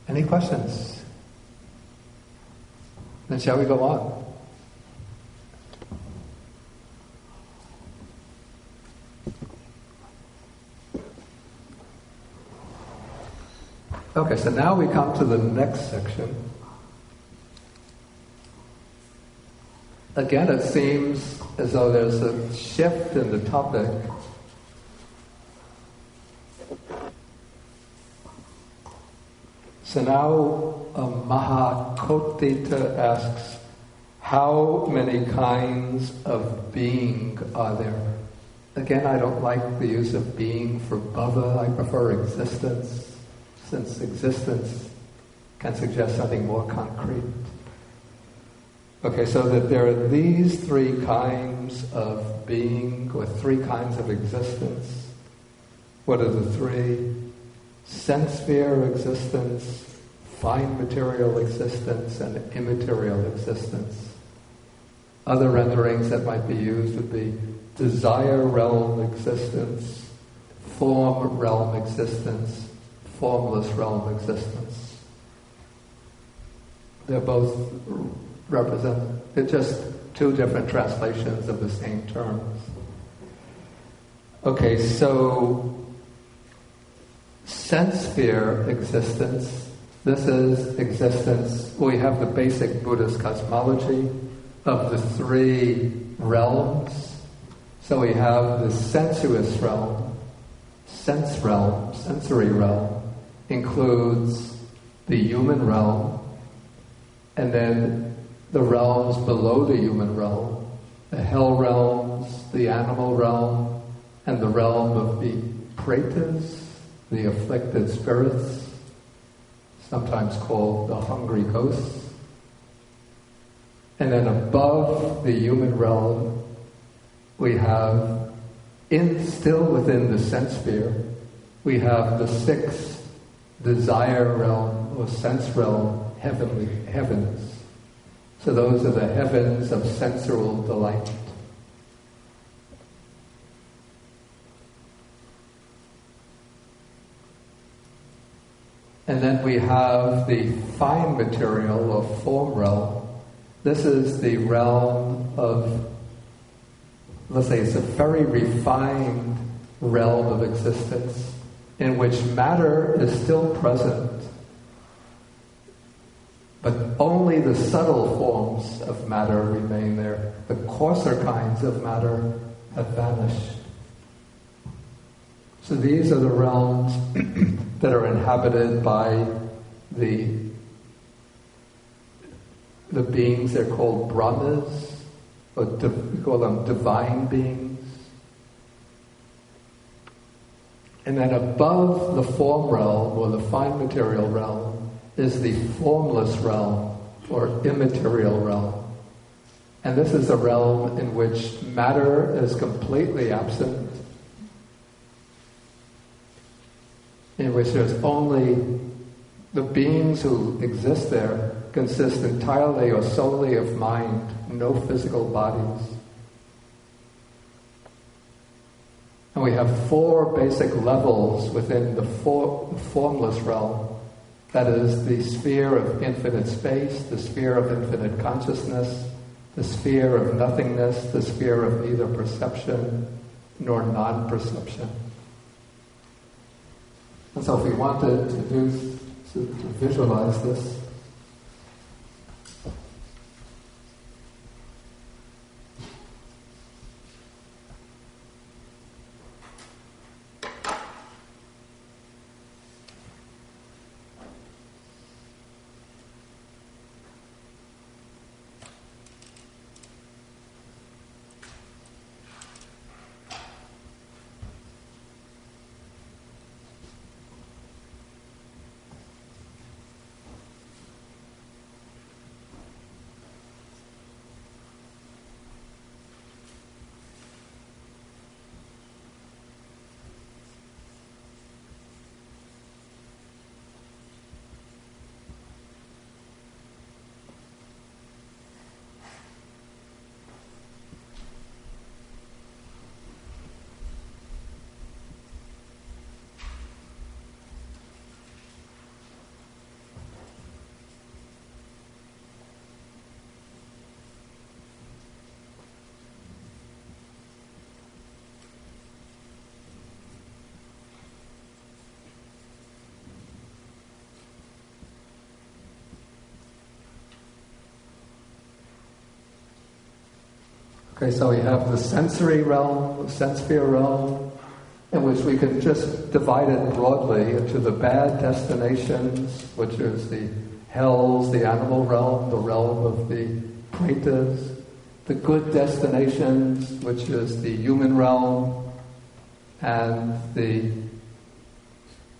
Any questions? Then shall we go on? Okay, so now we come to the next section. Again, it seems as though there's a shift in the topic. So now Mahākotita asks, how many kinds of being are there? Again, I don't like the use of being for bhava. I prefer existence, since existence can suggest something more concrete. Okay, so that there are these three kinds of being, or three kinds of existence. What are the three? Sense sphere existence, fine material existence, and immaterial existence. Other renderings that might be used would be desire realm existence, form realm existence, formless realm existence. They're both they're just two different translations of the same terms. Okay, so sense sphere existence, this is existence. We have the basic Buddhist cosmology of the three realms. So we have the sensuous realm, sensory realm, includes the human realm, and then the realms below the human realm, the hell realms, the animal realm, and the realm of the pretas, the afflicted spirits, sometimes called the hungry ghosts. And then above the human realm, we have, still within the sense sphere, we have the sixth desire realm or sense realm, heavens. So those are the heavens of sensual delight. And then we have the fine material or form realm. This is the realm of, let's say, it's a very refined realm of existence in which matter is still present, but only the subtle forms of matter remain there. The coarser kinds of matter have vanished. So these are the realms that are inhabited by the beings. They're called Brahmas, or we call them divine beings. And then above the form realm, or the fine material realm, is the formless realm, or immaterial realm. And this is a realm in which matter is completely absent, in which there's only the beings who exist there consist entirely or solely of mind, no physical bodies. And we have four basic levels within the formless realm. That is the sphere of infinite space, the sphere of infinite consciousness, the sphere of nothingness, the sphere of neither perception nor non-perception. And so if we wanted to visualize this, okay, so we have the sensory realm, the sense sphere realm, in which we can just divide it broadly into the bad destinations, which is the hells, the animal realm, the realm of the pretas, the good destinations, which is the human realm, and the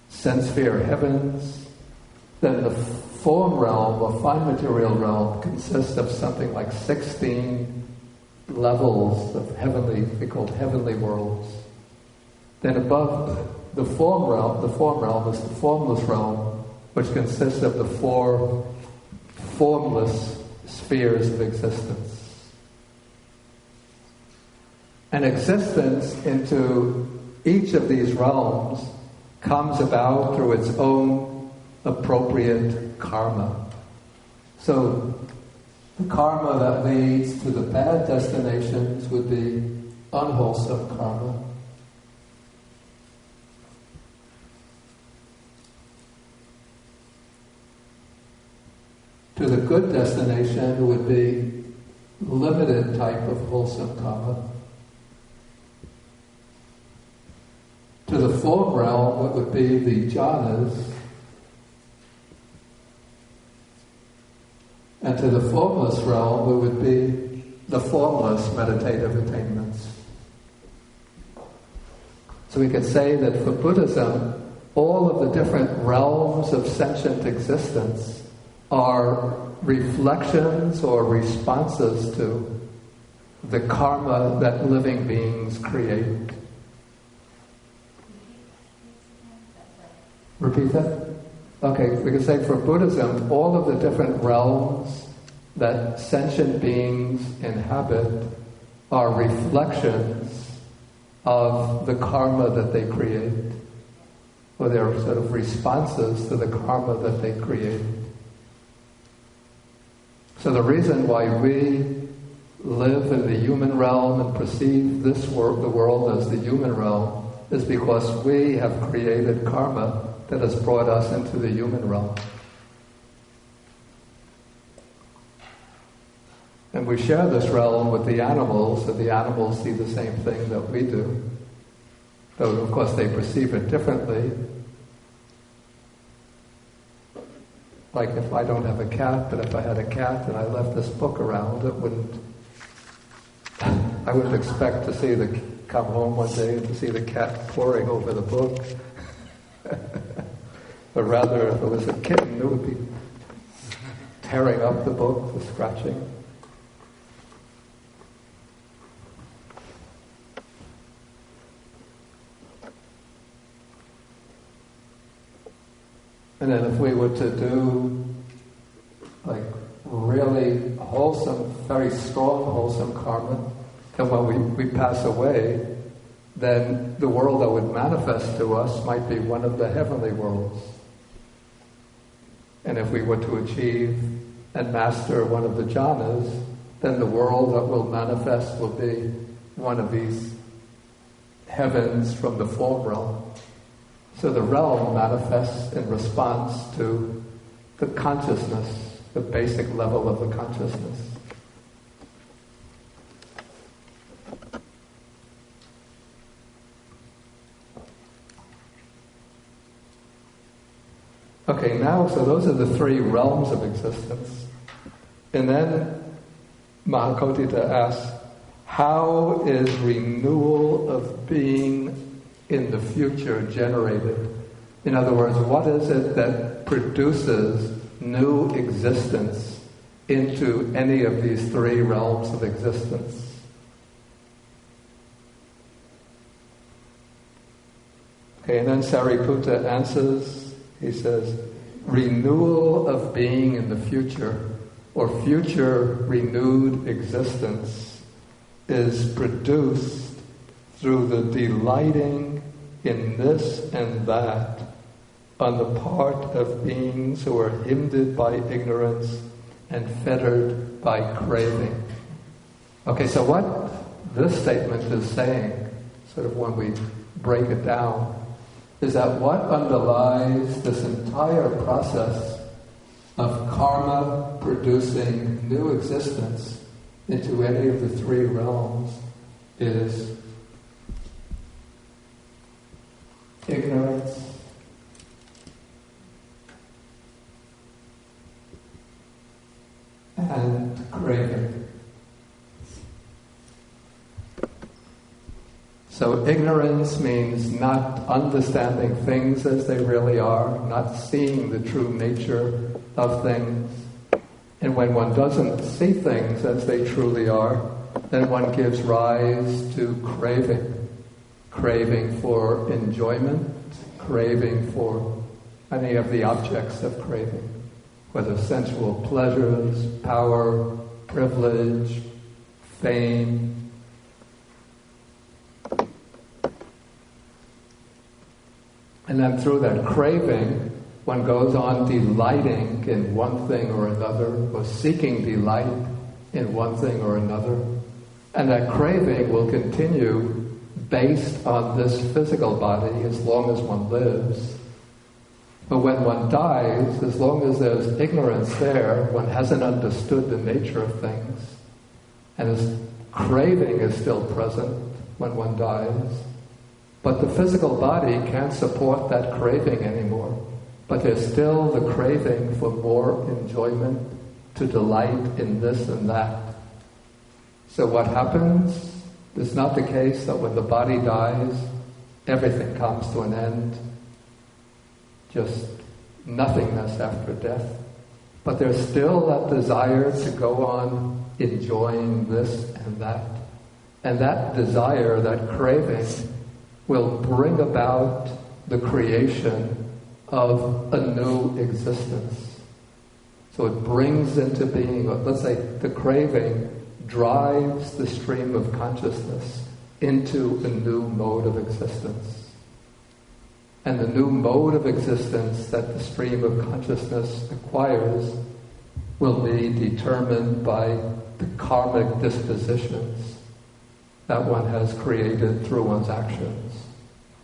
sense sphere heavens. Then the form realm, or fine material realm, consists of something like 16 levels of heavenly, we call heavenly worlds. Then above the form realm is the formless realm, which consists of the four formless spheres of existence. And existence into each of these realms comes about through its own appropriate karma. So the karma that leads to the bad destinations would be unwholesome karma. To the good destination would be limited type of wholesome karma. To the form realm, it would be the jhanas. And to the formless realm, it would be the formless meditative attainments. So we could say that for Buddhism, all of the different realms of sentient existence are reflections or responses to the karma that living beings create. Repeat that? Okay, we can say for Buddhism, all of the different realms that sentient beings inhabit are reflections of the karma that they create, or they're sort of responses to the karma that they create. So the reason why we live in the human realm and perceive this world, the world as the human realm, is because we have created karma that has brought us into the human realm. And we share this realm with the animals, and the animals see the same thing that we do. Though, of course, they perceive it differently. Like if I don't have a cat, but if I had a cat and I left this book around, I wouldn't expect to see come home one day and to see the cat poring over the book. But rather, if it was a kitten, it would be tearing up the book, the scratching. And then if we were to do like really wholesome, very strong wholesome karma, then when we pass away, then the world that would manifest to us might be one of the heavenly worlds. And if we were to achieve and master one of the jhanas, then the world that will manifest will be one of these heavens from the form realm. So the realm manifests in response to the consciousness, the basic level of the consciousness. Okay, now, so those are the three realms of existence. And then Mahākotita asks, how is renewal of being in the future generated? In other words, what is it that produces new existence into any of these three realms of existence? Okay, and then Sāriputta answers, he says, renewal of being in the future, or future renewed existence, is produced through the delighting in this and that on the part of beings who are hindered by ignorance and fettered by craving. Okay, so what this statement is saying, sort of when we break it down, is that what underlies this entire process of karma producing new existence into any of the three realms is ignorance, and craving. So ignorance means not understanding things as they really are, not seeing the true nature of things. And when one doesn't see things as they truly are, then one gives rise to craving. Craving for enjoyment, craving for any of the objects of craving, whether sensual pleasures, power, privilege, fame. And then through that craving, one goes on delighting in one thing or another, or seeking delight in one thing or another. And that craving will continue based on this physical body as long as one lives. But when one dies, as long as there's ignorance there, one hasn't understood the nature of things. And this craving is still present when one dies. But the physical body can't support that craving anymore. But there's still the craving for more enjoyment, to delight in this and that. So what happens? It's not the case that when the body dies, everything comes to an end, just nothingness after death. But there's still that desire to go on enjoying this and that. And that desire, that craving, will bring about the creation of a new existence. So it brings into being, let's say the craving drives the stream of consciousness into a new mode of existence. And the new mode of existence that the stream of consciousness acquires will be determined by the karmic dispositions that one has created through one's actions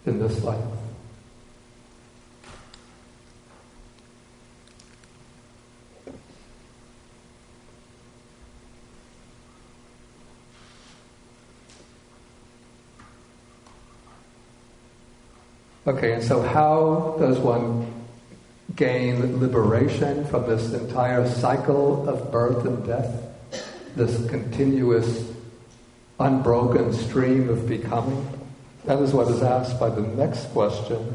in this life. Okay, and so how does one gain liberation from this entire cycle of birth and death, this continuous, unbroken stream of becoming? That is what is asked by the next question.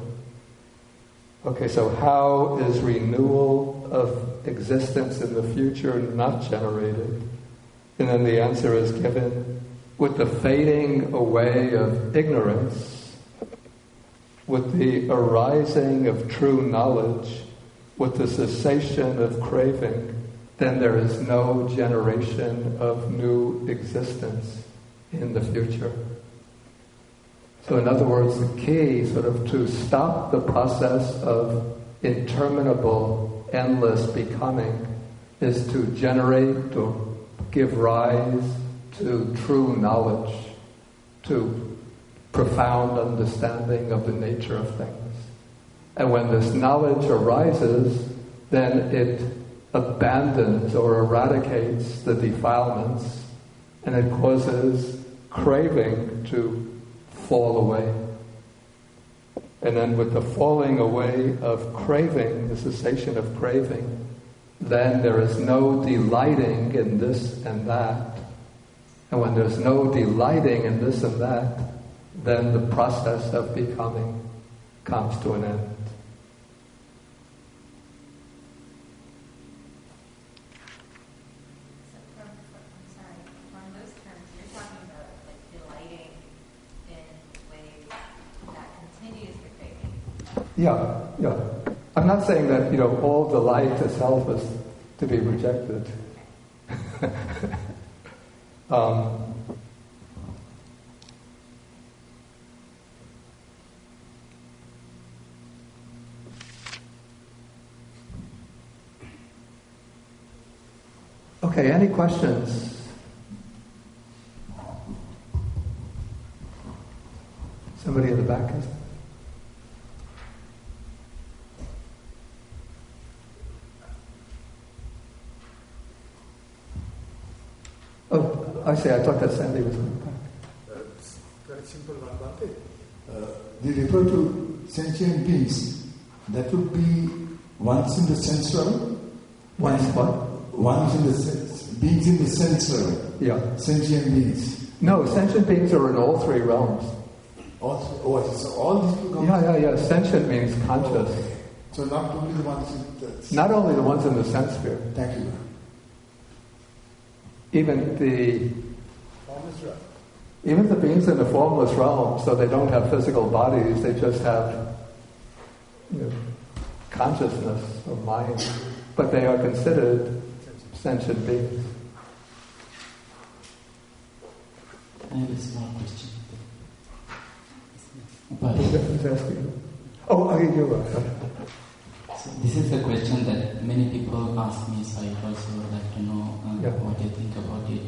Okay, so how is renewal of existence in the future not generated? And then the answer is given with the fading away of ignorance, with the arising of true knowledge, with the cessation of craving, then there is no generation of new existence in the future. So in other words, the key sort of to stop the process of interminable, endless becoming is to generate, to give rise to true knowledge, to profound understanding of the nature of things. And when this knowledge arises, then it abandons or eradicates the defilements, and it causes craving to fall away. And then with the falling away of craving, the cessation of craving, then there is no delighting in this and that. And when there's no delighting in this and that, then the process of becoming comes to an end. From those terms, you're talking about like delighting in ways that continues the craving. Yeah. I'm not saying that, all delight itself is to be rejected. Okay, any questions? Somebody in the back is? Oh, I see, I thought that Sandy was in the back. It's very simple one, Bhante. We refer to sentient beings. That would be once in the sense realm. Once what? One's in the beings in the sense realm. Yeah. Sentient beings. No, sentient beings are in all three realms. So all these people come. Yeah. Sentient means conscious. Okay. So not only the ones in the... Not only the ones in the sense sphere. Thank you. Even the Formless realm. Even the beings in the formless realm, so they don't have physical bodies, they just have consciousness or mind, but they are considered sentient beings. I have a small question. Who's asking? Oh, you are. So this is a question that many people ask me, so I also would like to know what you think about it.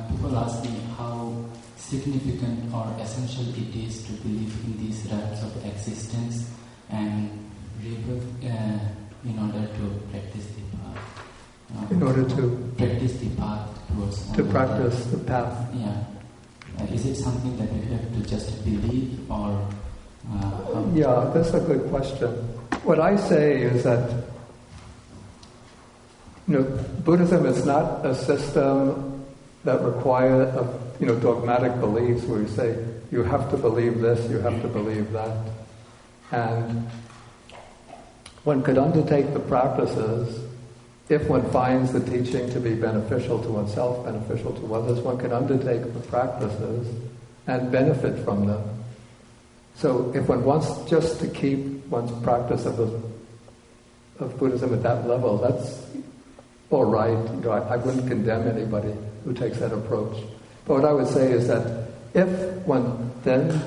People ask me how significant or essential it is to believe in these realms of existence and rebirth in order to practice the path. In order to practice the path towards... To practice the path. Yeah. Is it something that we have to just believe or... Yeah, that's a good question. What I say is that Buddhism is not a system that requires dogmatic beliefs where you say, you have to believe this, you have to believe that. And one could undertake the practices if one finds the teaching to be beneficial to oneself, beneficial to others. One can undertake the practices and benefit from them. So if one wants just to keep one's practice of Buddhism at that level, that's all right. I wouldn't condemn anybody who takes that approach. But what I would say is that if one then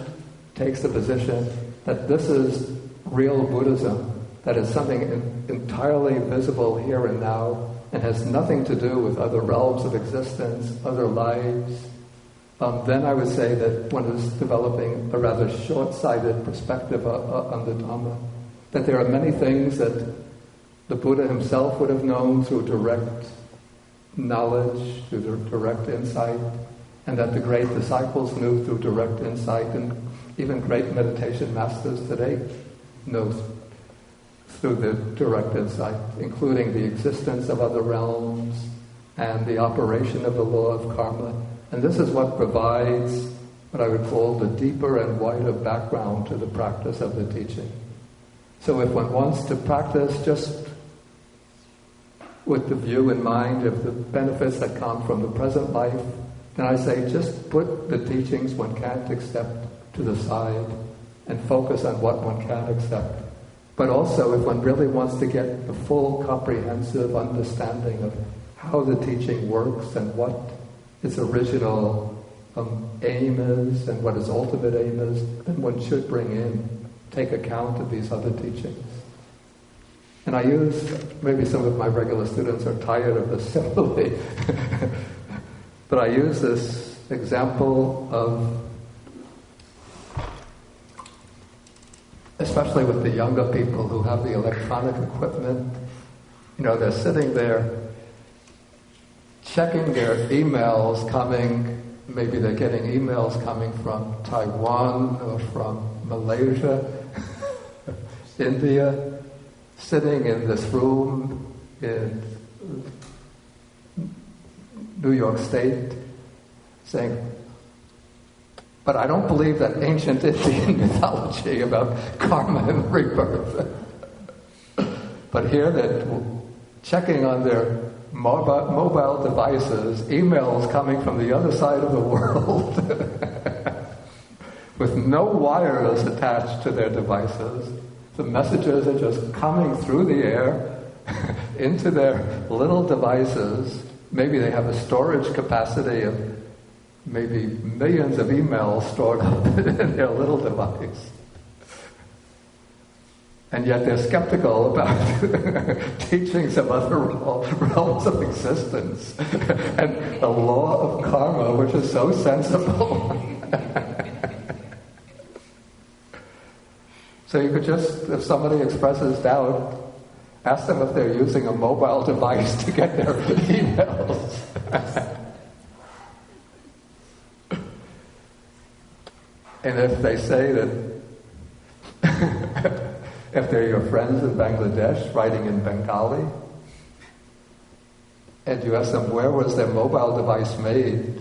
takes the position that this is real Buddhism, that is something entirely visible here and now, and has nothing to do with other realms of existence, other lives, then I would say that one is developing a rather short-sighted perspective on the Dhamma. That there are many things that the Buddha himself would have known through direct knowledge, through direct insight, and that the great disciples knew through direct insight, and even great meditation masters today know through the direct insight, including the existence of other realms and the operation of the law of karma. And this is what provides what I would call the deeper and wider background to the practice of the teaching. So if one wants to practice just with the view in mind of the benefits that come from the present life, then I say just put the teachings one can't accept to the side and focus on what one can accept. But also, if one really wants to get the full comprehensive understanding of how the teaching works and what its original aim is and what its ultimate aim is, then one should take account of these other teachings. And I maybe some of my regular students are tired of this simile, but I use this example of, especially with the younger people who have the electronic equipment, they're sitting there checking their emails coming, maybe they're getting emails coming from Taiwan or from Malaysia, India, sitting in this room in New York State, saying, but I don't believe that ancient Indian mythology about karma and rebirth. But here they're checking on their mobile devices, emails coming from the other side of the world with no wires attached to their devices. The messages are just coming through the air into their little devices. Maybe they have a storage capacity of maybe millions of emails stored up in their little device. And yet they're skeptical about teachings of other realms of existence and the law of karma, which is so sensible. So you could just, if somebody expresses doubt, ask them if they're using a mobile device to get their emails. And if they say that if they're your friends in Bangladesh writing in Bengali, and you ask them where was their mobile device made,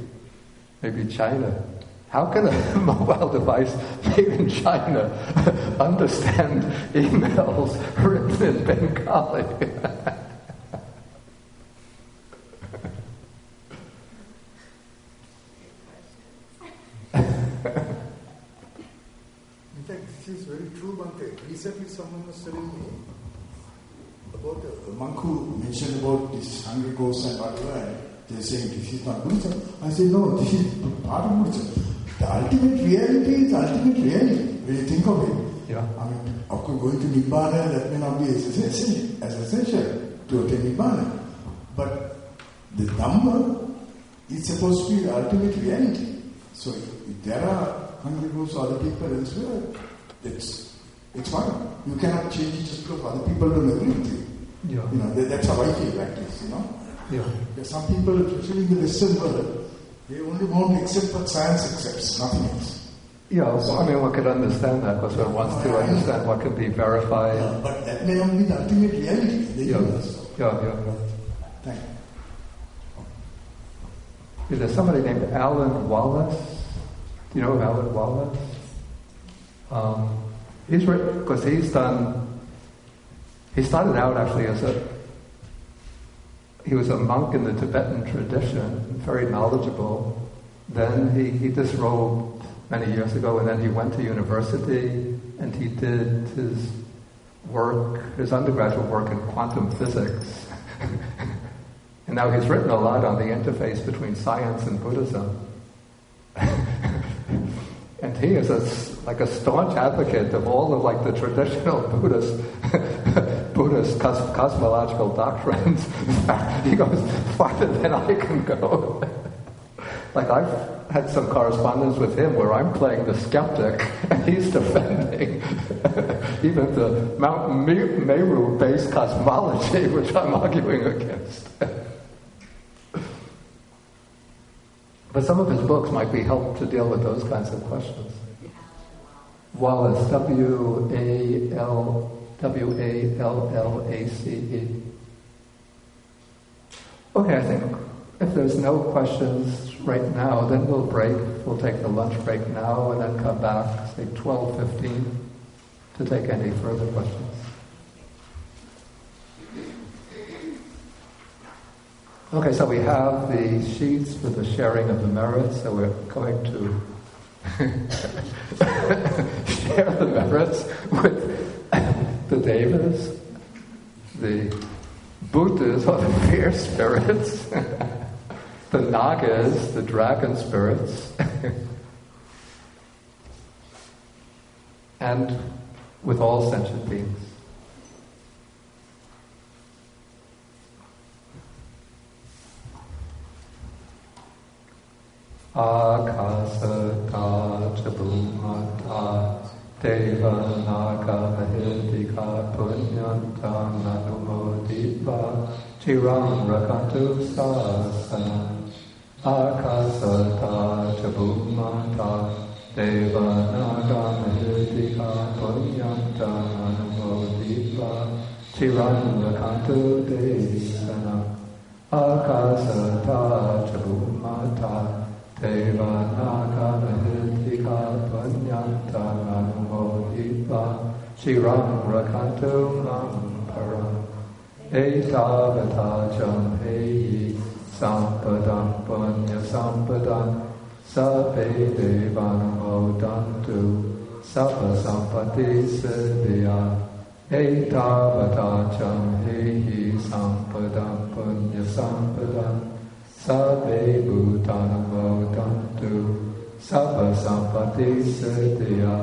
maybe China. How can a mobile device made in China understand emails written in Bengali? In fact, this is very true, Bhante. Recently someone was telling me about a monk who mentioned about this hungry ghost and whatever, and they're saying this is not Buddhism. I said, no, this is part of Buddhism. The ultimate reality is ultimate reality, when you think of it. Yeah. I mean, of course, going to Nibbana, that may not be as essential to attain Nibbana. But the Dhamma is supposed to be the ultimate reality. So if there are hungry ghosts or other people elsewhere, it's fine. You cannot change it just because other people don't agree with you. Yeah. That's how I feel at least, Yeah. There's some people, especially in the Western world, they only want to accept what science accepts, nothing else. Yeah, well, I mean, one could understand that because one wants to understand what can be verified. But that may not be the ultimate reality in the universe. Yeah. There's somebody named Alan Wallace. Do you know Alan Wallace? He's written, because he started out actually he was a monk in the Tibetan tradition, very knowledgeable. Then he disrobed many years ago, and then he went to university and he did his undergraduate work in quantum physics. And now he's written a lot on the interface between science and Buddhism. And he is a staunch advocate of all of the traditional Buddhist cosmological doctrines. In fact, he goes farther than I can go. I've had some correspondence with him where I'm playing the skeptic and he's defending even the Mount Meru-based cosmology, which I'm arguing against. But some of his books might be helpful to deal with those kinds of questions. Wallace, W-A-L-L-A-C-E. Okay, I think if there's no questions right now, then we'll break. We'll take the lunch break now and then come back, say 12:15, to take any further questions. Okay, so we have the sheets for the sharing of the merits, so we're going to share the merits with the devas, the Buddhas or the fear spirits, the Nagas, the dragon spirits, and with all sentient beings. Akasata chabumata deva naga mahidika punyanta nanumodipa chiram rakantu sasana. Akasata chabumata deva naga mahidika punyanta nanumodipa chiram rakantu desana. Akasata chabumata Deva naga mahidika punyanta nanumodipa chiram rakantu mam param. Etavata jam heyi sampadam punya sampadam sabbe devanumodantu sabba sampati siddhya. Etavata jam heyi sampadam punya sampadam sabbe bhutanam sabba sampati siddhya.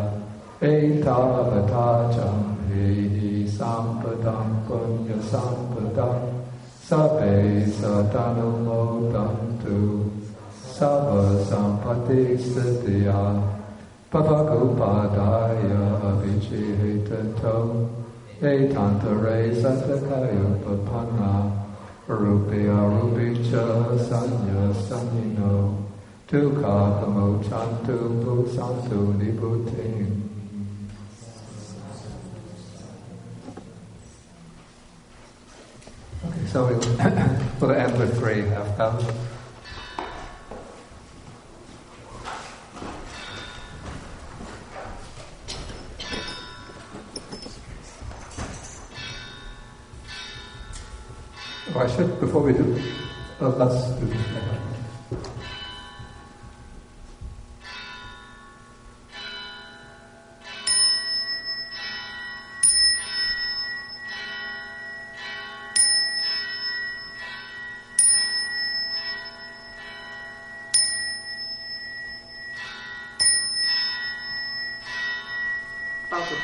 Etavata jam hehi sampadam punya sampadam sabbe sadanam modantu sabba sampati siddhya. Pavakupadaya avichihitato etantare satakayo papanna Rupya rupicha sanya sanyino Tukha pamochantu pusantu nibutim. Okay, so we'll end with 3 half-bows. Oh, I should, before we do, let's do this now. Pausa,